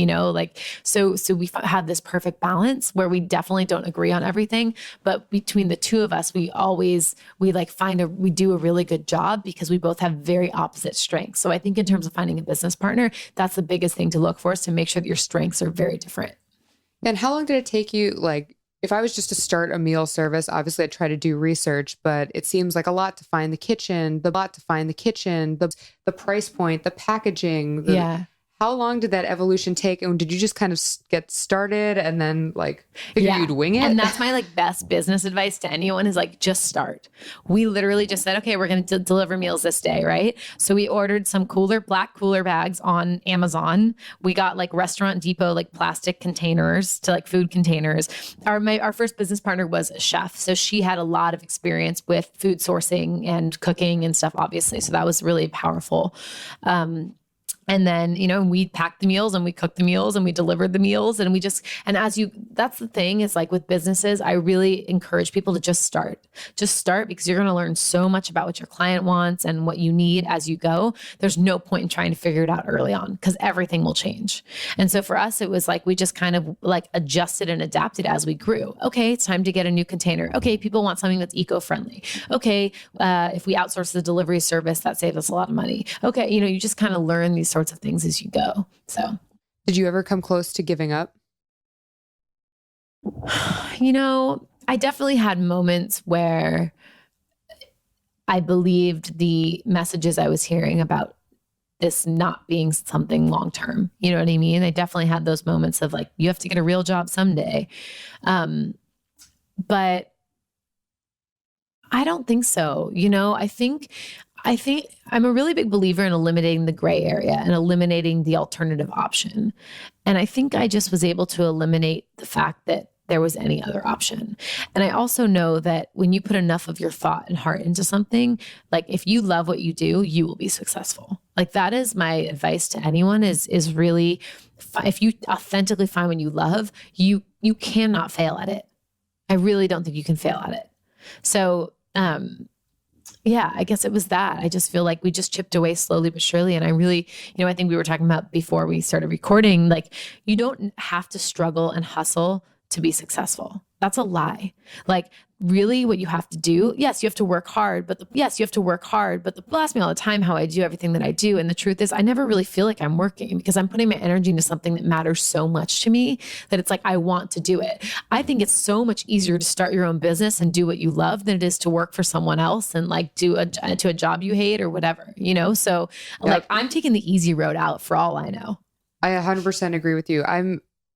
so we have this perfect balance where we definitely don't agree on everything, but between the two of us, we do a really good job because we both have very opposite strengths. So I think in terms of finding a business partner, that's the biggest thing to look for, is to make sure that your strengths are very different. And how long did it take you, like, if I was just to start a meal service, obviously I'd try to do research, but it seems like a lot to find the kitchen, the price point, the packaging. How long did that evolution take? And did you just kind of get started and then like figure you'd wing it? And that's my like best business advice to anyone, is like, just start. We literally just said, okay, we're going to deliver meals this day, right? So we ordered some black cooler bags on Amazon. We got like Restaurant Depot, like plastic containers to like food containers. Our first business partner was a chef. So she had a lot of experience with food sourcing and cooking and stuff, obviously. So that was really powerful. And then, we packed the meals and we cooked the meals and we delivered the meals and that's the thing, is like with businesses, I really encourage people to just start because you're going to learn so much about what your client wants and what you need as you go. There's no point in trying to figure it out early on because everything will change. And so for us, it was like, we just kind of like adjusted and adapted as we grew. Okay, it's time to get a new container. Okay, people want something that's eco-friendly. Okay, if we outsource the delivery service, that saves us a lot of money. Okay, you just kind of learn these sorts of things as you go. So, did you ever come close to giving up? I definitely had moments where I believed the messages I was hearing about this not being something long-term. You know what I mean? I definitely had those moments of like, you have to get a real job someday. But I don't think so. I think I'm a really big believer in eliminating the gray area and eliminating the alternative option. And I think I just was able to eliminate the fact that there was any other option. And I also know that when you put enough of your thought and heart into something, like if you love what you do, you will be successful. Like that is my advice to anyone is really, if you authentically find what you love, you cannot fail at it. I really don't think you can fail at it. So, yeah, I guess it was that. I just feel like we just chipped away slowly but surely. And I really, I think we were talking about before we started recording, like you don't have to struggle and hustle to be successful. That's a lie. Like really what you have to do, yes, you have to work hard, but the ask me all the time how I do everything that I do. And the truth is I never really feel like I'm working because I'm putting my energy into something that matters so much to me that it's like, I want to do it. I think it's so much easier to start your own business and do what you love than it is to work for someone else and like to a job you hate or whatever, So like I'm taking the easy road out for all I know. I 100% agree with you.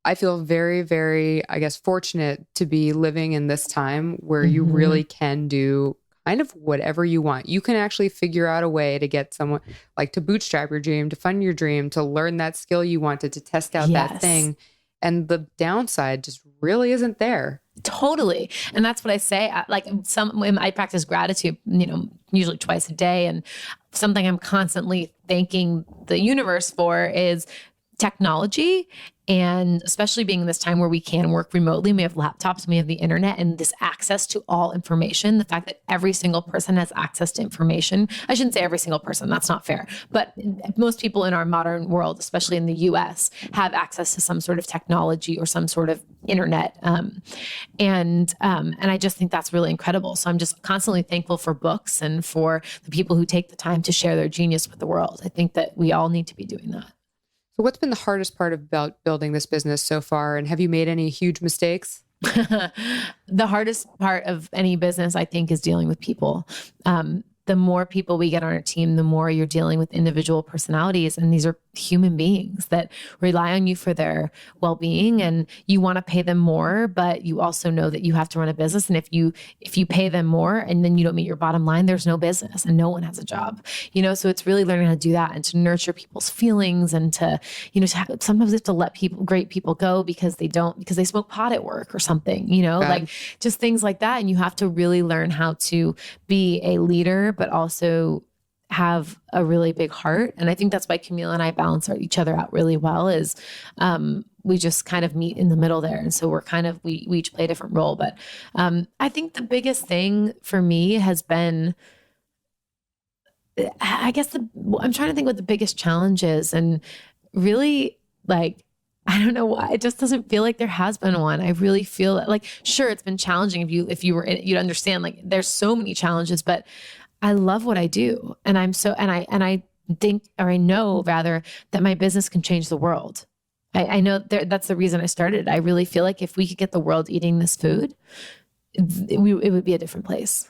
I feel very, very, I guess, fortunate to be living in this time where you really can do kind of whatever you want. You can actually figure out a way to get someone like to bootstrap your dream, to fund your dream, to learn that skill you wanted, to test out that thing. And the downside just really isn't there. Totally. And that's what I say. I practice gratitude, usually twice a day. And something I'm constantly thanking the universe for is technology. And especially being in this time where we can work remotely, we have laptops, we have the internet and this access to all information. The fact that every single person has access to information. I shouldn't say every single person, that's not fair. But most people in our modern world, especially in the US, have access to some sort of technology or some sort of internet. And I just think that's really incredible. So I'm just constantly thankful for books and for the people who take the time to share their genius with the world. I think that we all need to be doing that. So what's been the hardest part about building this business so far? And have you made any huge mistakes? The hardest part of any business, I think, is dealing with people. The more people we get on our team, the more you're dealing with individual personalities. And these are human beings that rely on you for their well-being, and you want to pay them more, but you also know that you have to run a business. And if you pay them more and then you don't meet your bottom line, there's no business and no one has a job, so it's really learning how to do that and to nurture people's feelings and to, sometimes we have to let great people go because they smoke pot at work or something, like just things like that. And you have to really learn how to be a leader, but also have a really big heart. And I think that's why Camille and I balance each other out really well is we just kind of meet in the middle there. And so we each play a different role. But I think the biggest thing for me has been, I guess I'm trying to think what the biggest challenge is. And really like, I don't know why. It just doesn't feel like there has been one. I really feel like, sure, it's been challenging. If you were in it, you'd understand like there's so many challenges, but I love what I do. And I think, or I know rather, that my business can change the world. I know that's the reason I started. I really feel like if we could get the world eating this food, it would be a different place.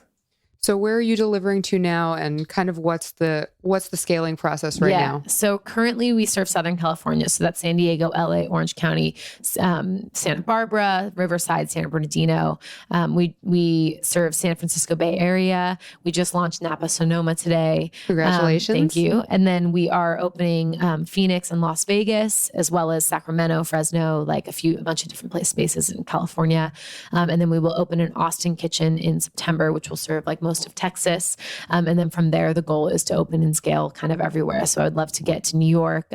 So where are you delivering to now, and kind of what's the scaling process right now? So currently we serve Southern California. So that's San Diego, LA, Orange County, Santa Barbara, Riverside, San Bernardino. We serve San Francisco Bay Area. We just launched Napa, Sonoma today. Congratulations. Thank you. And then we are opening Phoenix and Las Vegas, as well as Sacramento, Fresno, like a bunch of different spaces in California. And then we will open an Austin kitchen in September, which will serve like most of Texas. And then from there, the goal is to open and scale kind of everywhere. So I'd love to get to New York,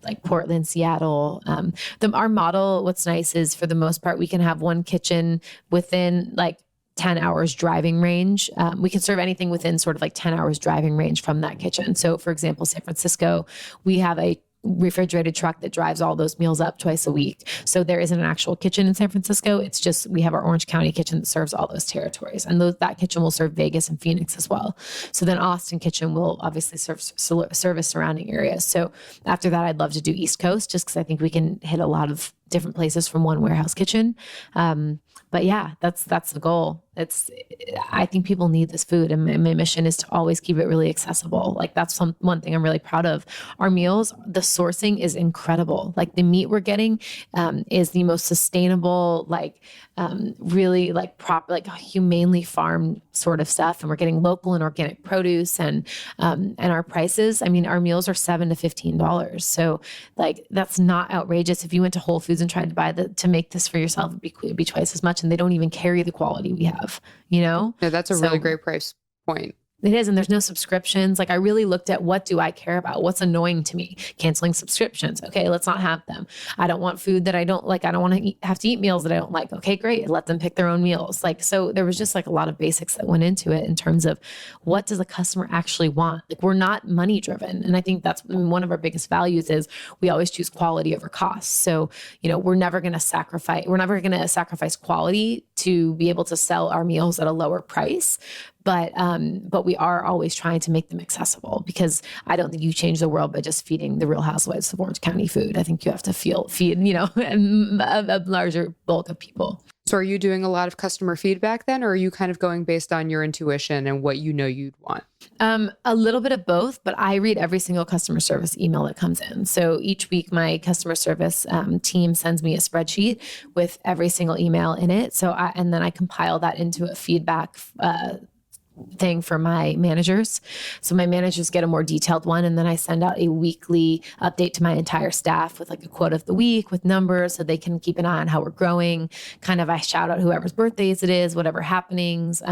like Portland, Seattle. Our model, what's nice is for the most part, we can have one kitchen within like 10 hours driving range. We can serve anything within sort of like 10 hours driving range from that kitchen. So for example, San Francisco, we have a refrigerated truck that drives all those meals up twice a week. So there isn't an actual kitchen in San Francisco. It's just, we have our Orange County kitchen that serves all those territories. And that kitchen will serve Vegas and Phoenix as well. So then Austin kitchen will obviously service surrounding areas. So after that, I'd love to do East Coast just because I think we can hit a lot of different places from one warehouse kitchen. But yeah, that's the goal. I think people need this food, and my mission is to always keep it really accessible. Like that's one thing I'm really proud of. Our meals, the sourcing is incredible. Like the meat we're getting is the most sustainable, like really like proper, like humanely farmed sort of stuff. And we're getting local and organic produce, and our prices. I mean, our meals are $7 to $15. So like that's not outrageous. If you went to Whole Foods Foods and tried to buy to make this for yourself, it'd be twice as much. And they don't even carry the quality we have, you know? Yeah, that's a really great price point. It is. And there's no subscriptions. Like I really looked at what do I care about? What's annoying to me? Canceling subscriptions. Okay, let's not have them. I don't want food that I don't like. I don't want to have to eat meals that I don't like. Okay, great. Let them pick their own meals. Like, so there was just like a lot of basics that went into it in terms of what does a customer actually want? Like we're not money driven. And I think that's one of our biggest values is we always choose quality over cost. So, you know, we're never going to sacrifice quality to be able to sell our meals at a lower price. But we are always trying to make them accessible because I don't think you change the world by just feeding the Real Housewives of Orange County food. I think you have to feed, you know, a larger bulk of people. So are you doing a lot of customer feedback then, or are you kind of going based on your intuition and what you know you'd want? A little bit of both, but I read every single customer service email that comes in. So each week, my customer service team sends me a spreadsheet with every single email in it. And then I compile that into a feedback thing for my managers. So my managers get a more detailed one. And then I send out a weekly update to my entire staff with like a quote of the week with numbers so they can keep an eye on how we're growing. Kind of I shout out whoever's birthdays it is, whatever happenings,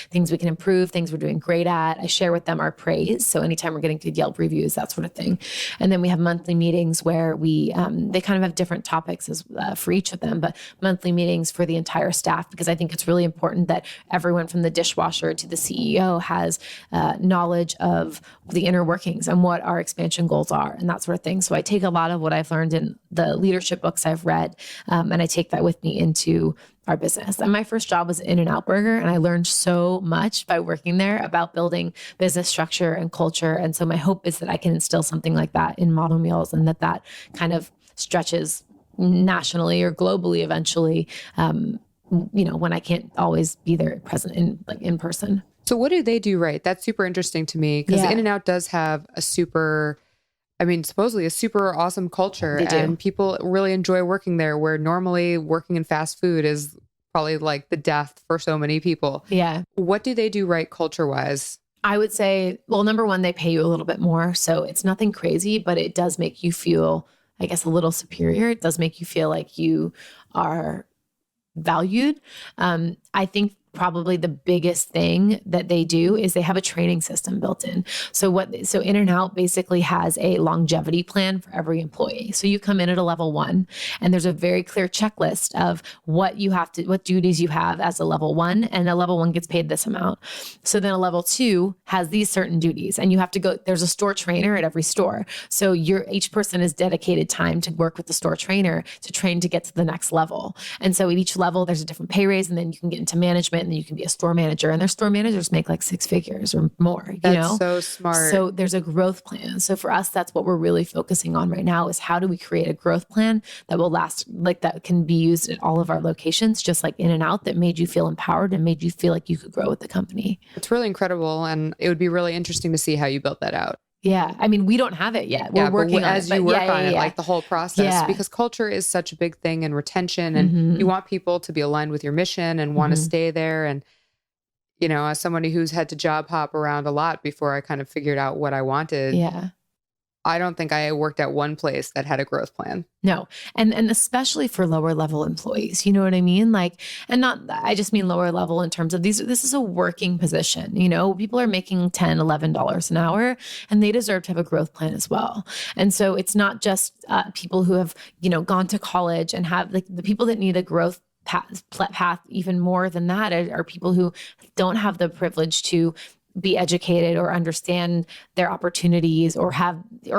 things we can improve, things we're doing great at. I share with them our praise. So anytime we're getting good Yelp reviews, that sort of thing. And then we have monthly meetings where they kind of have different topics for each of them, but monthly meetings for the entire staff, because I think it's really important that everyone from the dishwasher to the CEO has knowledge of the inner workings and what our expansion goals are and that sort of thing. So I take a lot of what I've learned in the leadership books I've read, and I take that with me into our business. And my first job was In-N-Out Burger, and I learned so much by working there about building business structure and culture. And so my hope is that I can instill something like that in Model Meals, and that kind of stretches nationally or globally eventually, you know, when I can't always be there present in person. So what do they do right? That's super interesting to me because In-N-Out does have supposedly a super awesome culture, and people really enjoy working there, where normally working in fast food is probably like the death for so many people. Yeah. What do they do right culture-wise? I would say, well, number one, they pay you a little bit more. So it's nothing crazy, but it does make you feel, I guess, a little superior. It does make you feel like you are valued. I think probably the biggest thing that they do is they have a training system built in. So In-N-Out basically has a longevity plan for every employee. So you come in at a level 1, and there's a very clear checklist of what duties you have as a level 1, and a level 1 gets paid this amount. So then a level 2 has these certain duties, and you have to go, there's a store trainer at every store. So each person is dedicated time to work with the store trainer to train to get to the next level. And so at each level, there's a different pay raise, and then you can get into management, and then you can be a store manager, and their store managers make like 6 figures or more. That's so smart. So there's a growth plan. So for us, that's what we're really focusing on right now is how do we create a growth plan that will last, like that can be used at all of our locations, just like In-N-Out, that made you feel empowered and made you feel like you could grow with the company. It's really incredible. And it would be really interesting to see how you built that out. Yeah. I mean, we don't have it yet. We're working on it. As you work on it, like the whole process, because culture is such a big thing, and retention, and you want people to be aligned with your mission and want to stay there. And, you know, as somebody who's had to job hop around a lot before I kind of figured out what I wanted. Yeah. I don't think I worked at one place that had a growth plan. No. And especially for lower level employees, you know what I mean? Like, and not, I just mean lower level in terms of this is a working position, you know, people are making $10, $11 an hour, and they deserve to have a growth plan as well. And so it's not just people who have, you know, gone to college and have like the people that need a growth path even more than that are people who don't have the privilege to be educated or understand their opportunities or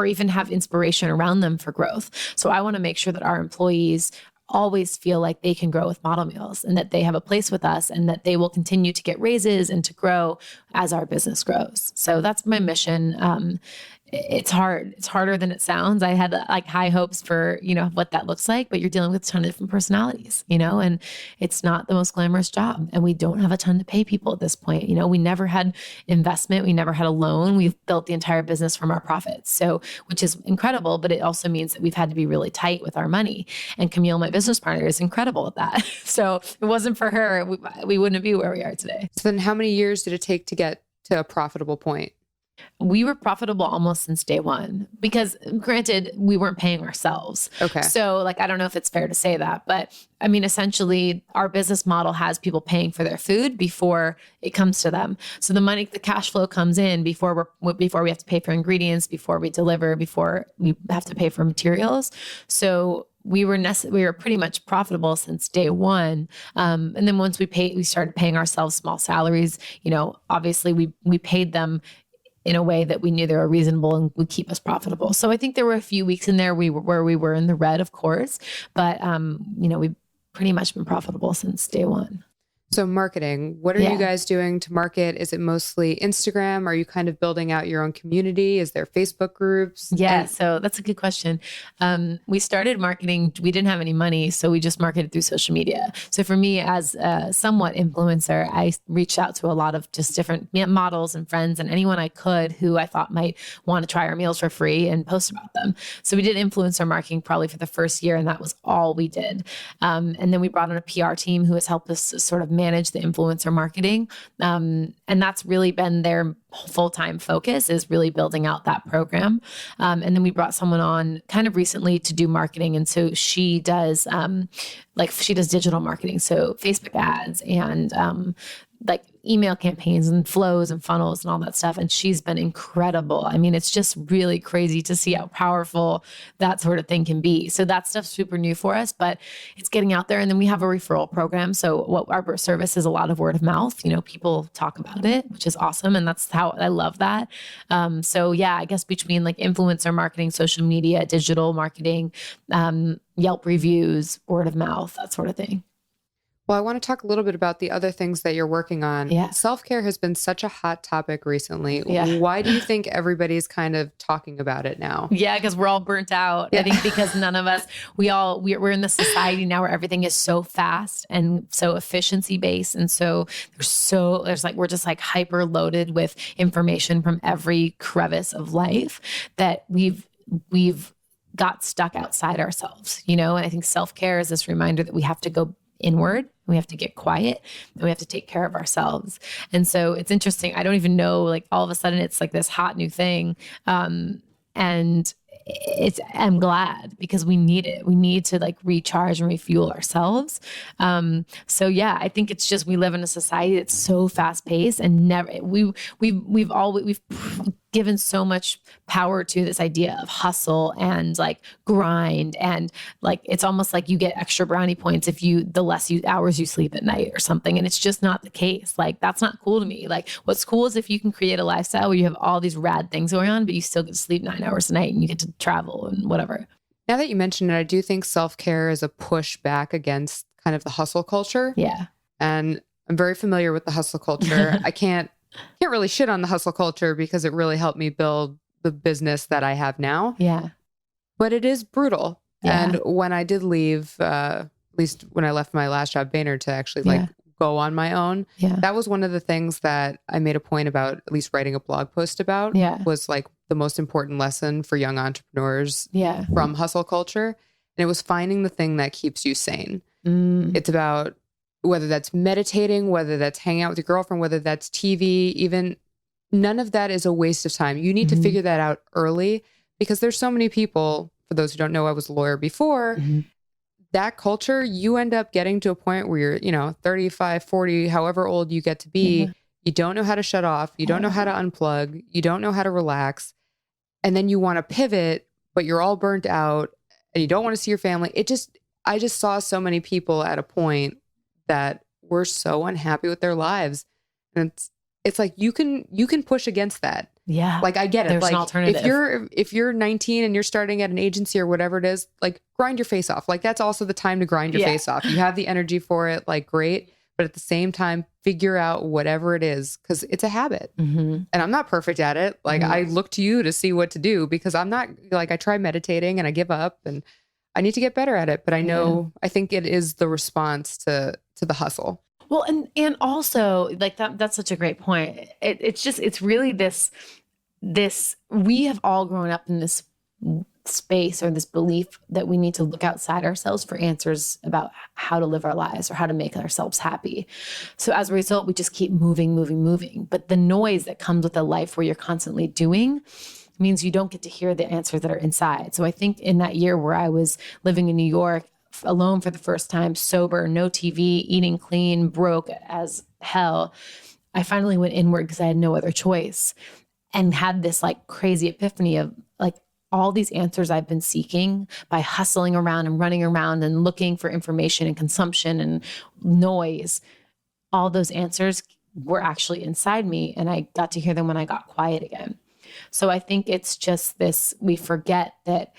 even have inspiration around them for growth. So I want to make sure that our employees always feel like they can grow with Model Meals, and that they have a place with us, and that they will continue to get raises and to grow as our business grows. So that's my mission. It's hard. It's harder than it sounds. I had like high hopes for, you know, what that looks like, but you're dealing with a ton of different personalities, you know, and it's not the most glamorous job, and we don't have a ton to pay people at this point. You know, we never had investment. We never had a loan. We've built the entire business from our profits. So, which is incredible, but it also means that we've had to be really tight with our money, and Camille, my business partner, is incredible at that. So if it wasn't for her, we wouldn't be where we are today. So then how many years did it take to get to a profitable point? We were profitable almost since day one because granted, we weren't paying ourselves. Okay. So like, I don't know if it's fair to say that, but I mean, essentially our business model has people paying for their food before it comes to them. So the money, the cash flow comes in before we have to pay for ingredients, before we deliver, before we have to pay for materials. So we were pretty much profitable since day one. And then once we started paying ourselves small salaries, obviously we paid them in a way that we knew they were reasonable and would keep us profitable. So I think there were a few weeks in there where we were in the red, of course, but we've pretty much been profitable since day one. So marketing, what are you guys doing to market? Is it mostly Instagram? Are you kind of building out your own community? Is there Facebook groups? Yeah, so that's a good question. We started marketing. We didn't have any money, so we just marketed through social media. So for me as a somewhat influencer, I reached out to a lot of just different models and friends and anyone I could who I thought might want to try our meals for free and post about them. So we did influencer marketing probably for the first year, and that was all we did. And then we brought on a PR team who has helped us sort of manage the influencer marketing. And that's really been their full-time focus, is really building out that program. And then we brought someone on kind of recently to do marketing. And so she does digital marketing. So Facebook ads and like email campaigns and flows and funnels and all that stuff. And she's been incredible. I mean, it's just really crazy to see how powerful that sort of thing can be. So that stuff's super new for us, but it's getting out there. And then we have a referral program. So what our service is a lot of word of mouth. People talk about it, which is awesome. And that's how I love that. So yeah, I guess between like influencer marketing, social media, digital marketing, Yelp reviews, word of mouth, that sort of thing. Well, I want to talk a little bit about the other things that you're working on. Yeah. Self-care has been such a hot topic recently. Yeah. Why do you think everybody's kind of talking about it now? Yeah, because we're all burnt out. Yeah. I think because none of us, we're in the society now where everything is so fast and so efficiency based. And so we're just like hyper loaded with information from every crevice of life that we've got stuck outside ourselves, and I think self-care is this reminder that we have to go inward. We have to get quiet and we have to take care of ourselves. And so it's interesting. I don't even know, like all of a sudden it's like this hot new thing. And I'm glad because we need it. We need to like recharge and refuel ourselves. So yeah, I think it's just, we live in a society that's so fast paced and we've given so much power to this idea of hustle and like grind. And like, it's almost like you get extra brownie points if the less hours you sleep at night or something. And it's just not the case. Like, that's not cool to me. Like, what's cool is if you can create a lifestyle where you have all these rad things going on, but you still get to sleep 9 hours a night and you get to travel and whatever. Now that you mentioned it, I do think self-care is a push back against kind of the hustle culture. Yeah. And I'm very familiar with the hustle culture. I can't really shit on the hustle culture because it really helped me build the business that I have now. Yeah. But it is brutal. Yeah. And when I did leave, at least when I left my last job, Boehner, to actually go on my own, that was one of the things that I made a point about, at least writing a blog post about, was like the most important lesson for young entrepreneurs from hustle culture. And it was finding the thing that keeps you sane. It's about whether that's meditating, whether that's hanging out with your girlfriend, whether that's TV, even none of that is a waste of time. You need to figure that out early because there's so many people, for those who don't know, I was a lawyer before, that culture, you end up getting to a point where you're, 35, 40, however old you get to be, you don't know how to shut off, you don't know how to unplug, you don't know how to relax. And then you want to pivot, but you're all burnt out and you don't want to see your family. I just saw so many people at a point that were so unhappy with their lives. And it's like, you can push against that. Yeah. Like, I get it. There's like, an alternative. If you're 19 and you're starting at an agency or whatever it is, like, grind your face off. Like, that's also the time to grind your face off. You have the energy for it, like, great. But at the same time, figure out whatever it is, because it's a habit. And I'm not perfect at it. Like, I look to you to see what to do, because I'm not, like, I try meditating and I give up and I need to get better at it. But I know, I think it is the response to the hustle. Well, and also, like, that's such a great point. It's really this, we have all grown up in this space or this belief that we need to look outside ourselves for answers about how to live our lives or how to make ourselves happy. So as a result, we just keep moving. But the noise that comes with a life where you're constantly doing means you don't get to hear the answers that are inside. So I think in that year where I was living in New York alone for the first time, sober, no TV, eating clean, broke as hell, I finally went inward because I had no other choice and had this like crazy epiphany of like, all these answers I've been seeking by hustling around and running around and looking for information and consumption and noise, all those answers were actually inside me. And I got to hear them when I got quiet again. So I think it's just this, we forget that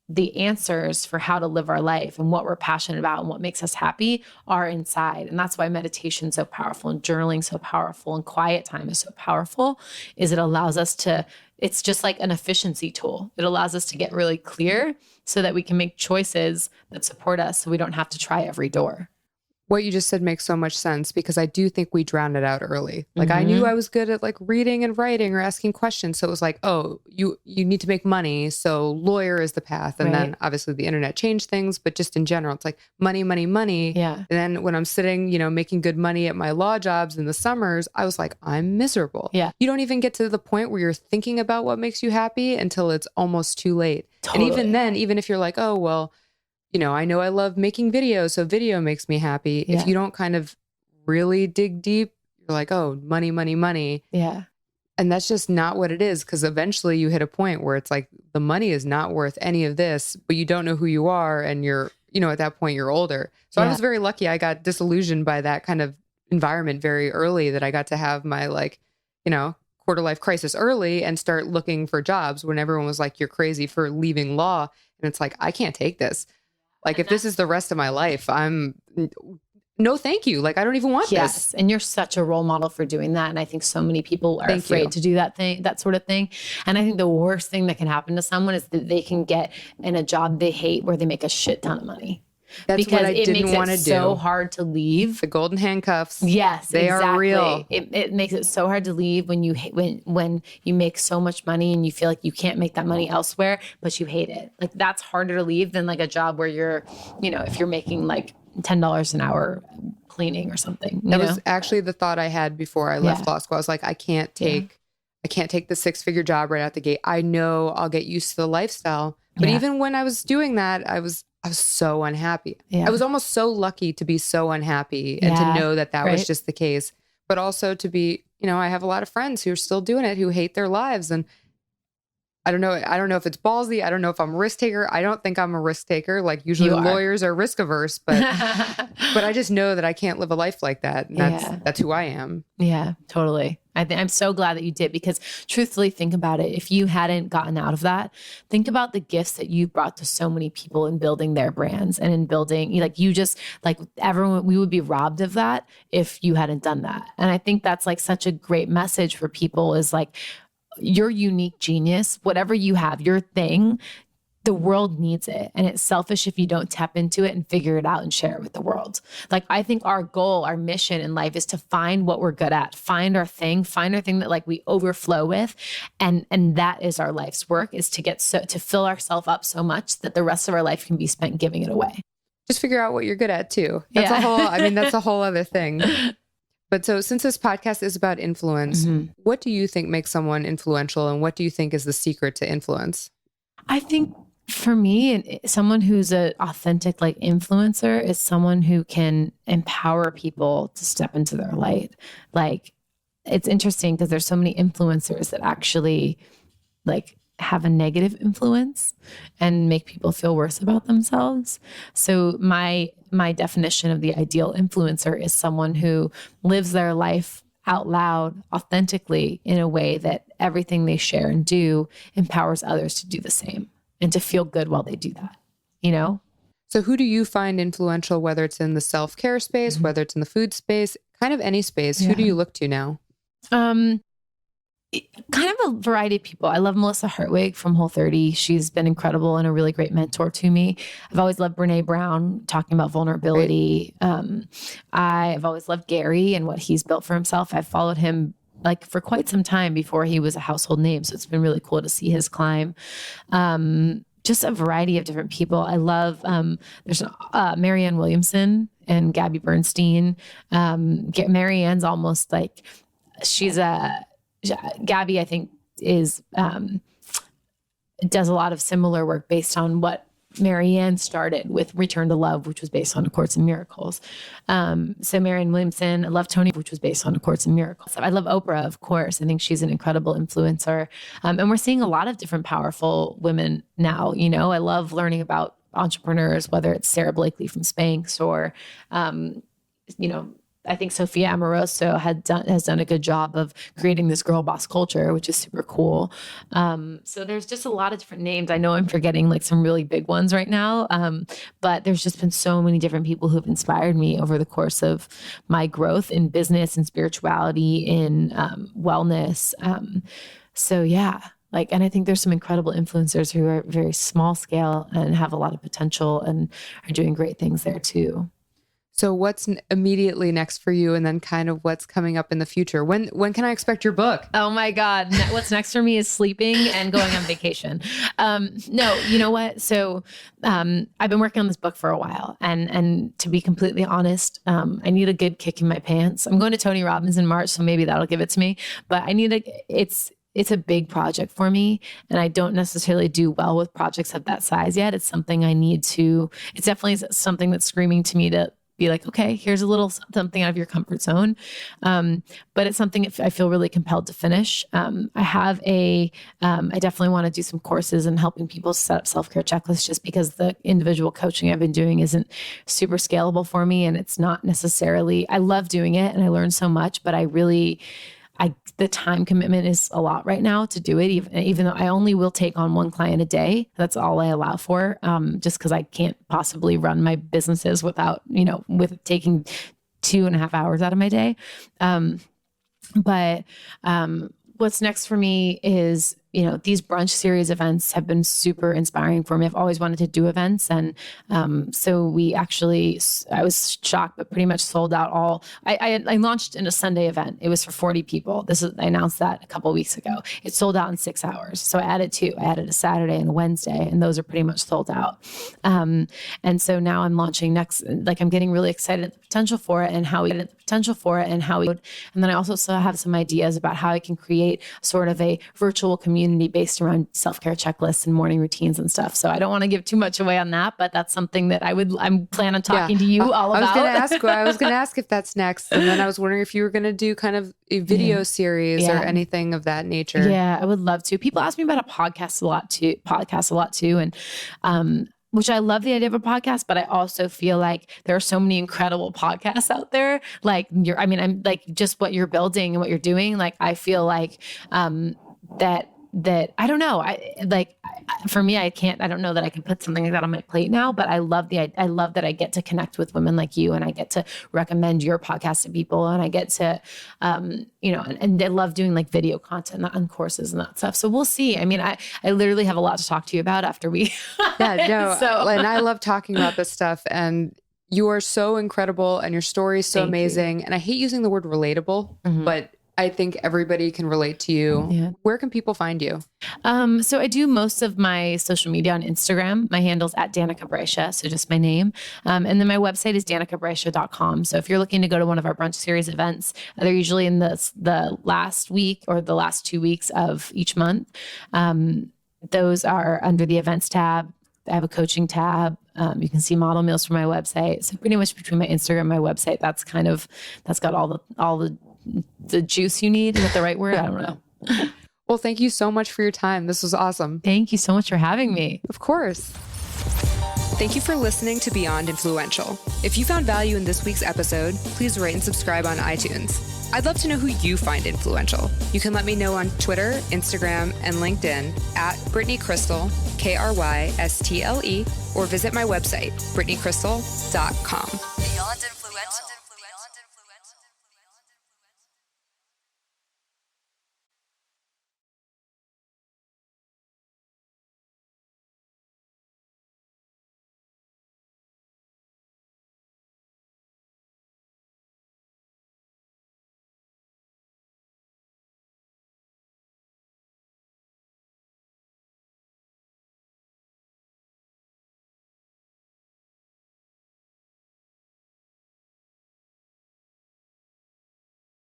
the answers for how to live our life and what we're passionate about and what makes us happy are inside. And that's why meditation is so powerful and journaling so powerful and quiet time is so powerful, is it allows us to, it's just like an efficiency tool. It allows us to get really clear so that we can make choices that support us so we don't have to try every door. What you just said makes so much sense because I do think we drowned it out early. Like I knew I was good at like reading and writing or asking questions. So it was like, oh, you need to make money. So lawyer is the path. And then obviously the internet changed things, but just in general, it's like money, money, money. Yeah. And then when I'm sitting, making good money at my law jobs in the summers, I was like, I'm miserable. Yeah. You don't even get to the point where you're thinking about what makes you happy until it's almost too late. Totally. And even then, even if you're like, oh, well, I know I love making videos, so video makes me happy. Yeah. If you don't kind of really dig deep, you're like, oh, money, money, money. Yeah. And that's just not what it is, because eventually you hit a point where it's like the money is not worth any of this, but you don't know who you are. And you're, at that point you're older. So I was very lucky. I got disillusioned by that kind of environment very early, that I got to have my quarter life crisis early and start looking for jobs when everyone was like, you're crazy for leaving law. And it's like, I can't take this. Like, if this is the rest of my life, no, thank you. Like, I don't even want this. And you're such a role model for doing that. And I think so many people are afraid to do that sort of thing. And I think the worst thing that can happen to someone is that they can get in a job they hate where they make a shit ton of money. That's because what I didn't want to do. It makes it so hard to leave. The golden handcuffs. Yes, they are real. It makes it so hard to leave when you make so much money and you feel like you can't make that money elsewhere, but you hate it. Like, that's harder to leave than like a job where you're, if you're making like $10 an hour cleaning or something. That was actually the thought I had before I left law school. I was like, I can't take the 6-figure job right out the gate. I know I'll get used to the lifestyle. But even when I was doing that, I was so unhappy. Yeah. I was almost so lucky to be so unhappy and to know that was just the case. But also to be, I have a lot of friends who are still doing it, who hate their lives. And I don't know if it's ballsy. I don't know if I'm a risk taker. I don't think I'm a risk taker. Like, usually lawyers are risk averse, but but I just know that I can't live a life like that. And that's who I am. Yeah, totally. I'm so glad that you did, because truthfully, think about it. If you hadn't gotten out of that, think about the gifts that you brought to so many people in building their brands and in building, everyone, we would be robbed of that if you hadn't done that. And I think that's like such a great message for people, is like, your unique genius, whatever you have, your thing, the world needs it. And it's selfish if you don't tap into it and figure it out and share it with the world. Like, I think our goal, our mission in life is to find what we're good at, find our thing that like we overflow with. And that is our life's work, is to fill ourselves up so much that the rest of our life can be spent giving it away. Just figure out what you're good at too. That's a whole other thing. But so, since this podcast is about influence, what do you think makes someone influential, and what do you think is the secret to influence? I think for me, someone who's an authentic influencer is someone who can empower people to step into their light. Like, it's interesting because there's so many influencers that actually have a negative influence and make people feel worse about themselves. So my definition of the ideal influencer is someone who lives their life out loud, authentically, in a way that everything they share and do empowers others to do the same and to feel good while they do that, So who do you find influential, whether it's in the self-care space, whether it's in the food space, kind of any space? Who do you look to now? Kind of a variety of people. I love Melissa Hartwig from Whole30. She's been incredible and a really great mentor to me. I've always loved Brene Brown talking about vulnerability. I've always loved Gary and what he's built for himself. I've followed him for quite some time before he was a household name. So it's been really cool to see his climb. just a variety of different people. I love, there's Marianne Williamson and Gabby Bernstein. Marianne's almost like, Gabby, I think does a lot of similar work based on what Marianne started with Return to Love, which was based on A Course in Miracles. So Marianne Williamson, I love Tony, which was based on A Course in Miracles. I love Oprah, of course. I think she's an incredible influencer. And we're seeing a lot of different powerful women now. You know, I love learning about entrepreneurs, whether it's Sarah Blakely from Spanx or, you know, I think Sophia Amoroso has done a good job of creating this girl boss culture, which is super cool. So there's just a lot of different names. I know I'm forgetting like some really big ones right now, but there's just been so many different people who've inspired me over the course of my growth in business and spirituality, in wellness. So yeah. And I think there's some incredible influencers who are very small scale and have a lot of potential and are doing great things there too. So what's immediately next for you, and then kind of what's coming up in the future? When can I expect your book? Oh my God. What's next for me is sleeping and going on vacation. No, you know what? So I've been working on this book for a while, and to be completely honest, I need a good kick in my pants. I'm going to Tony Robbins in March, so maybe that'll give it to me. But it's a big project for me, and I don't necessarily do well with projects of that size yet. It's something it's definitely something that's screaming to me to be like, okay, here's a little something out of your comfort zone. But it's something I feel really compelled to finish. I definitely want to do some courses and helping people set up self-care checklists, just because the individual coaching I've been doing isn't super scalable for me. And it's not necessarily, I love doing it and I learn so much, but the time commitment is a lot right now to do it. Even though I only will take on one client a day, that's all I allow for. Just because I can't possibly run my businesses without, with taking 2.5 hours out of my day. But what's next for me is, these brunch series events have been super inspiring for me. I've always wanted to do events. And so I was shocked, but pretty much sold out all. I launched in a Sunday event. It was for 40 people. I announced that a couple of weeks ago. It sold out in 6 hours. So I added 2. I added a Saturday and a Wednesday, and those are pretty much sold out. And so now I'm launching next, I'm getting really excited at the potential for it and how and then I also still have some ideas about how I can create sort of a virtual community based around self-care checklists and morning routines and stuff. So I don't want to give too much away on that, but that's something that I'm planning on talking to you all about. I was going to ask if that's next. And then I was wondering if you were going to do kind of a video series or anything of that nature. Yeah, I would love to. People ask me about a podcast a lot too. And, which I love the idea of a podcast, but I also feel like there are so many incredible podcasts out there. I'm just what you're building and what you're doing. I feel like, that I don't know. For me, I don't know that I can put something like that on my plate now, but I love that I get to connect with women like you, and I get to recommend your podcast to people, and I get to, and I love doing video content on courses and that stuff. So we'll see. I mean, I literally have a lot to talk to you about after we. And I love talking about this stuff, and you are so incredible, and your story is so amazing. And I hate using the word relatable, but I think everybody can relate to you. Yeah. Where can people find you? So I do most of my social media on Instagram. My handle's at Danika Brysha, so just my name. And then my website is danikabrysha.com. So if you're looking to go to one of our brunch series events, they're usually in the last week or the last 2 weeks of each month. Those are under the events tab. I have a coaching tab. You can see model meals from my website. So pretty much between my Instagram and my website, that's got all the juice you need. Is that the right word? I don't know. Well, thank you so much for your time. This was awesome. Thank you so much for having me. Of course. Thank you for listening to Beyond Influential. If you found value in this week's episode, please rate and subscribe on iTunes. I'd love to know who you find influential. You can let me know on Twitter, Instagram, and LinkedIn at Brittany Crystal, Krystle, or visit my website, brittanycrystal.com.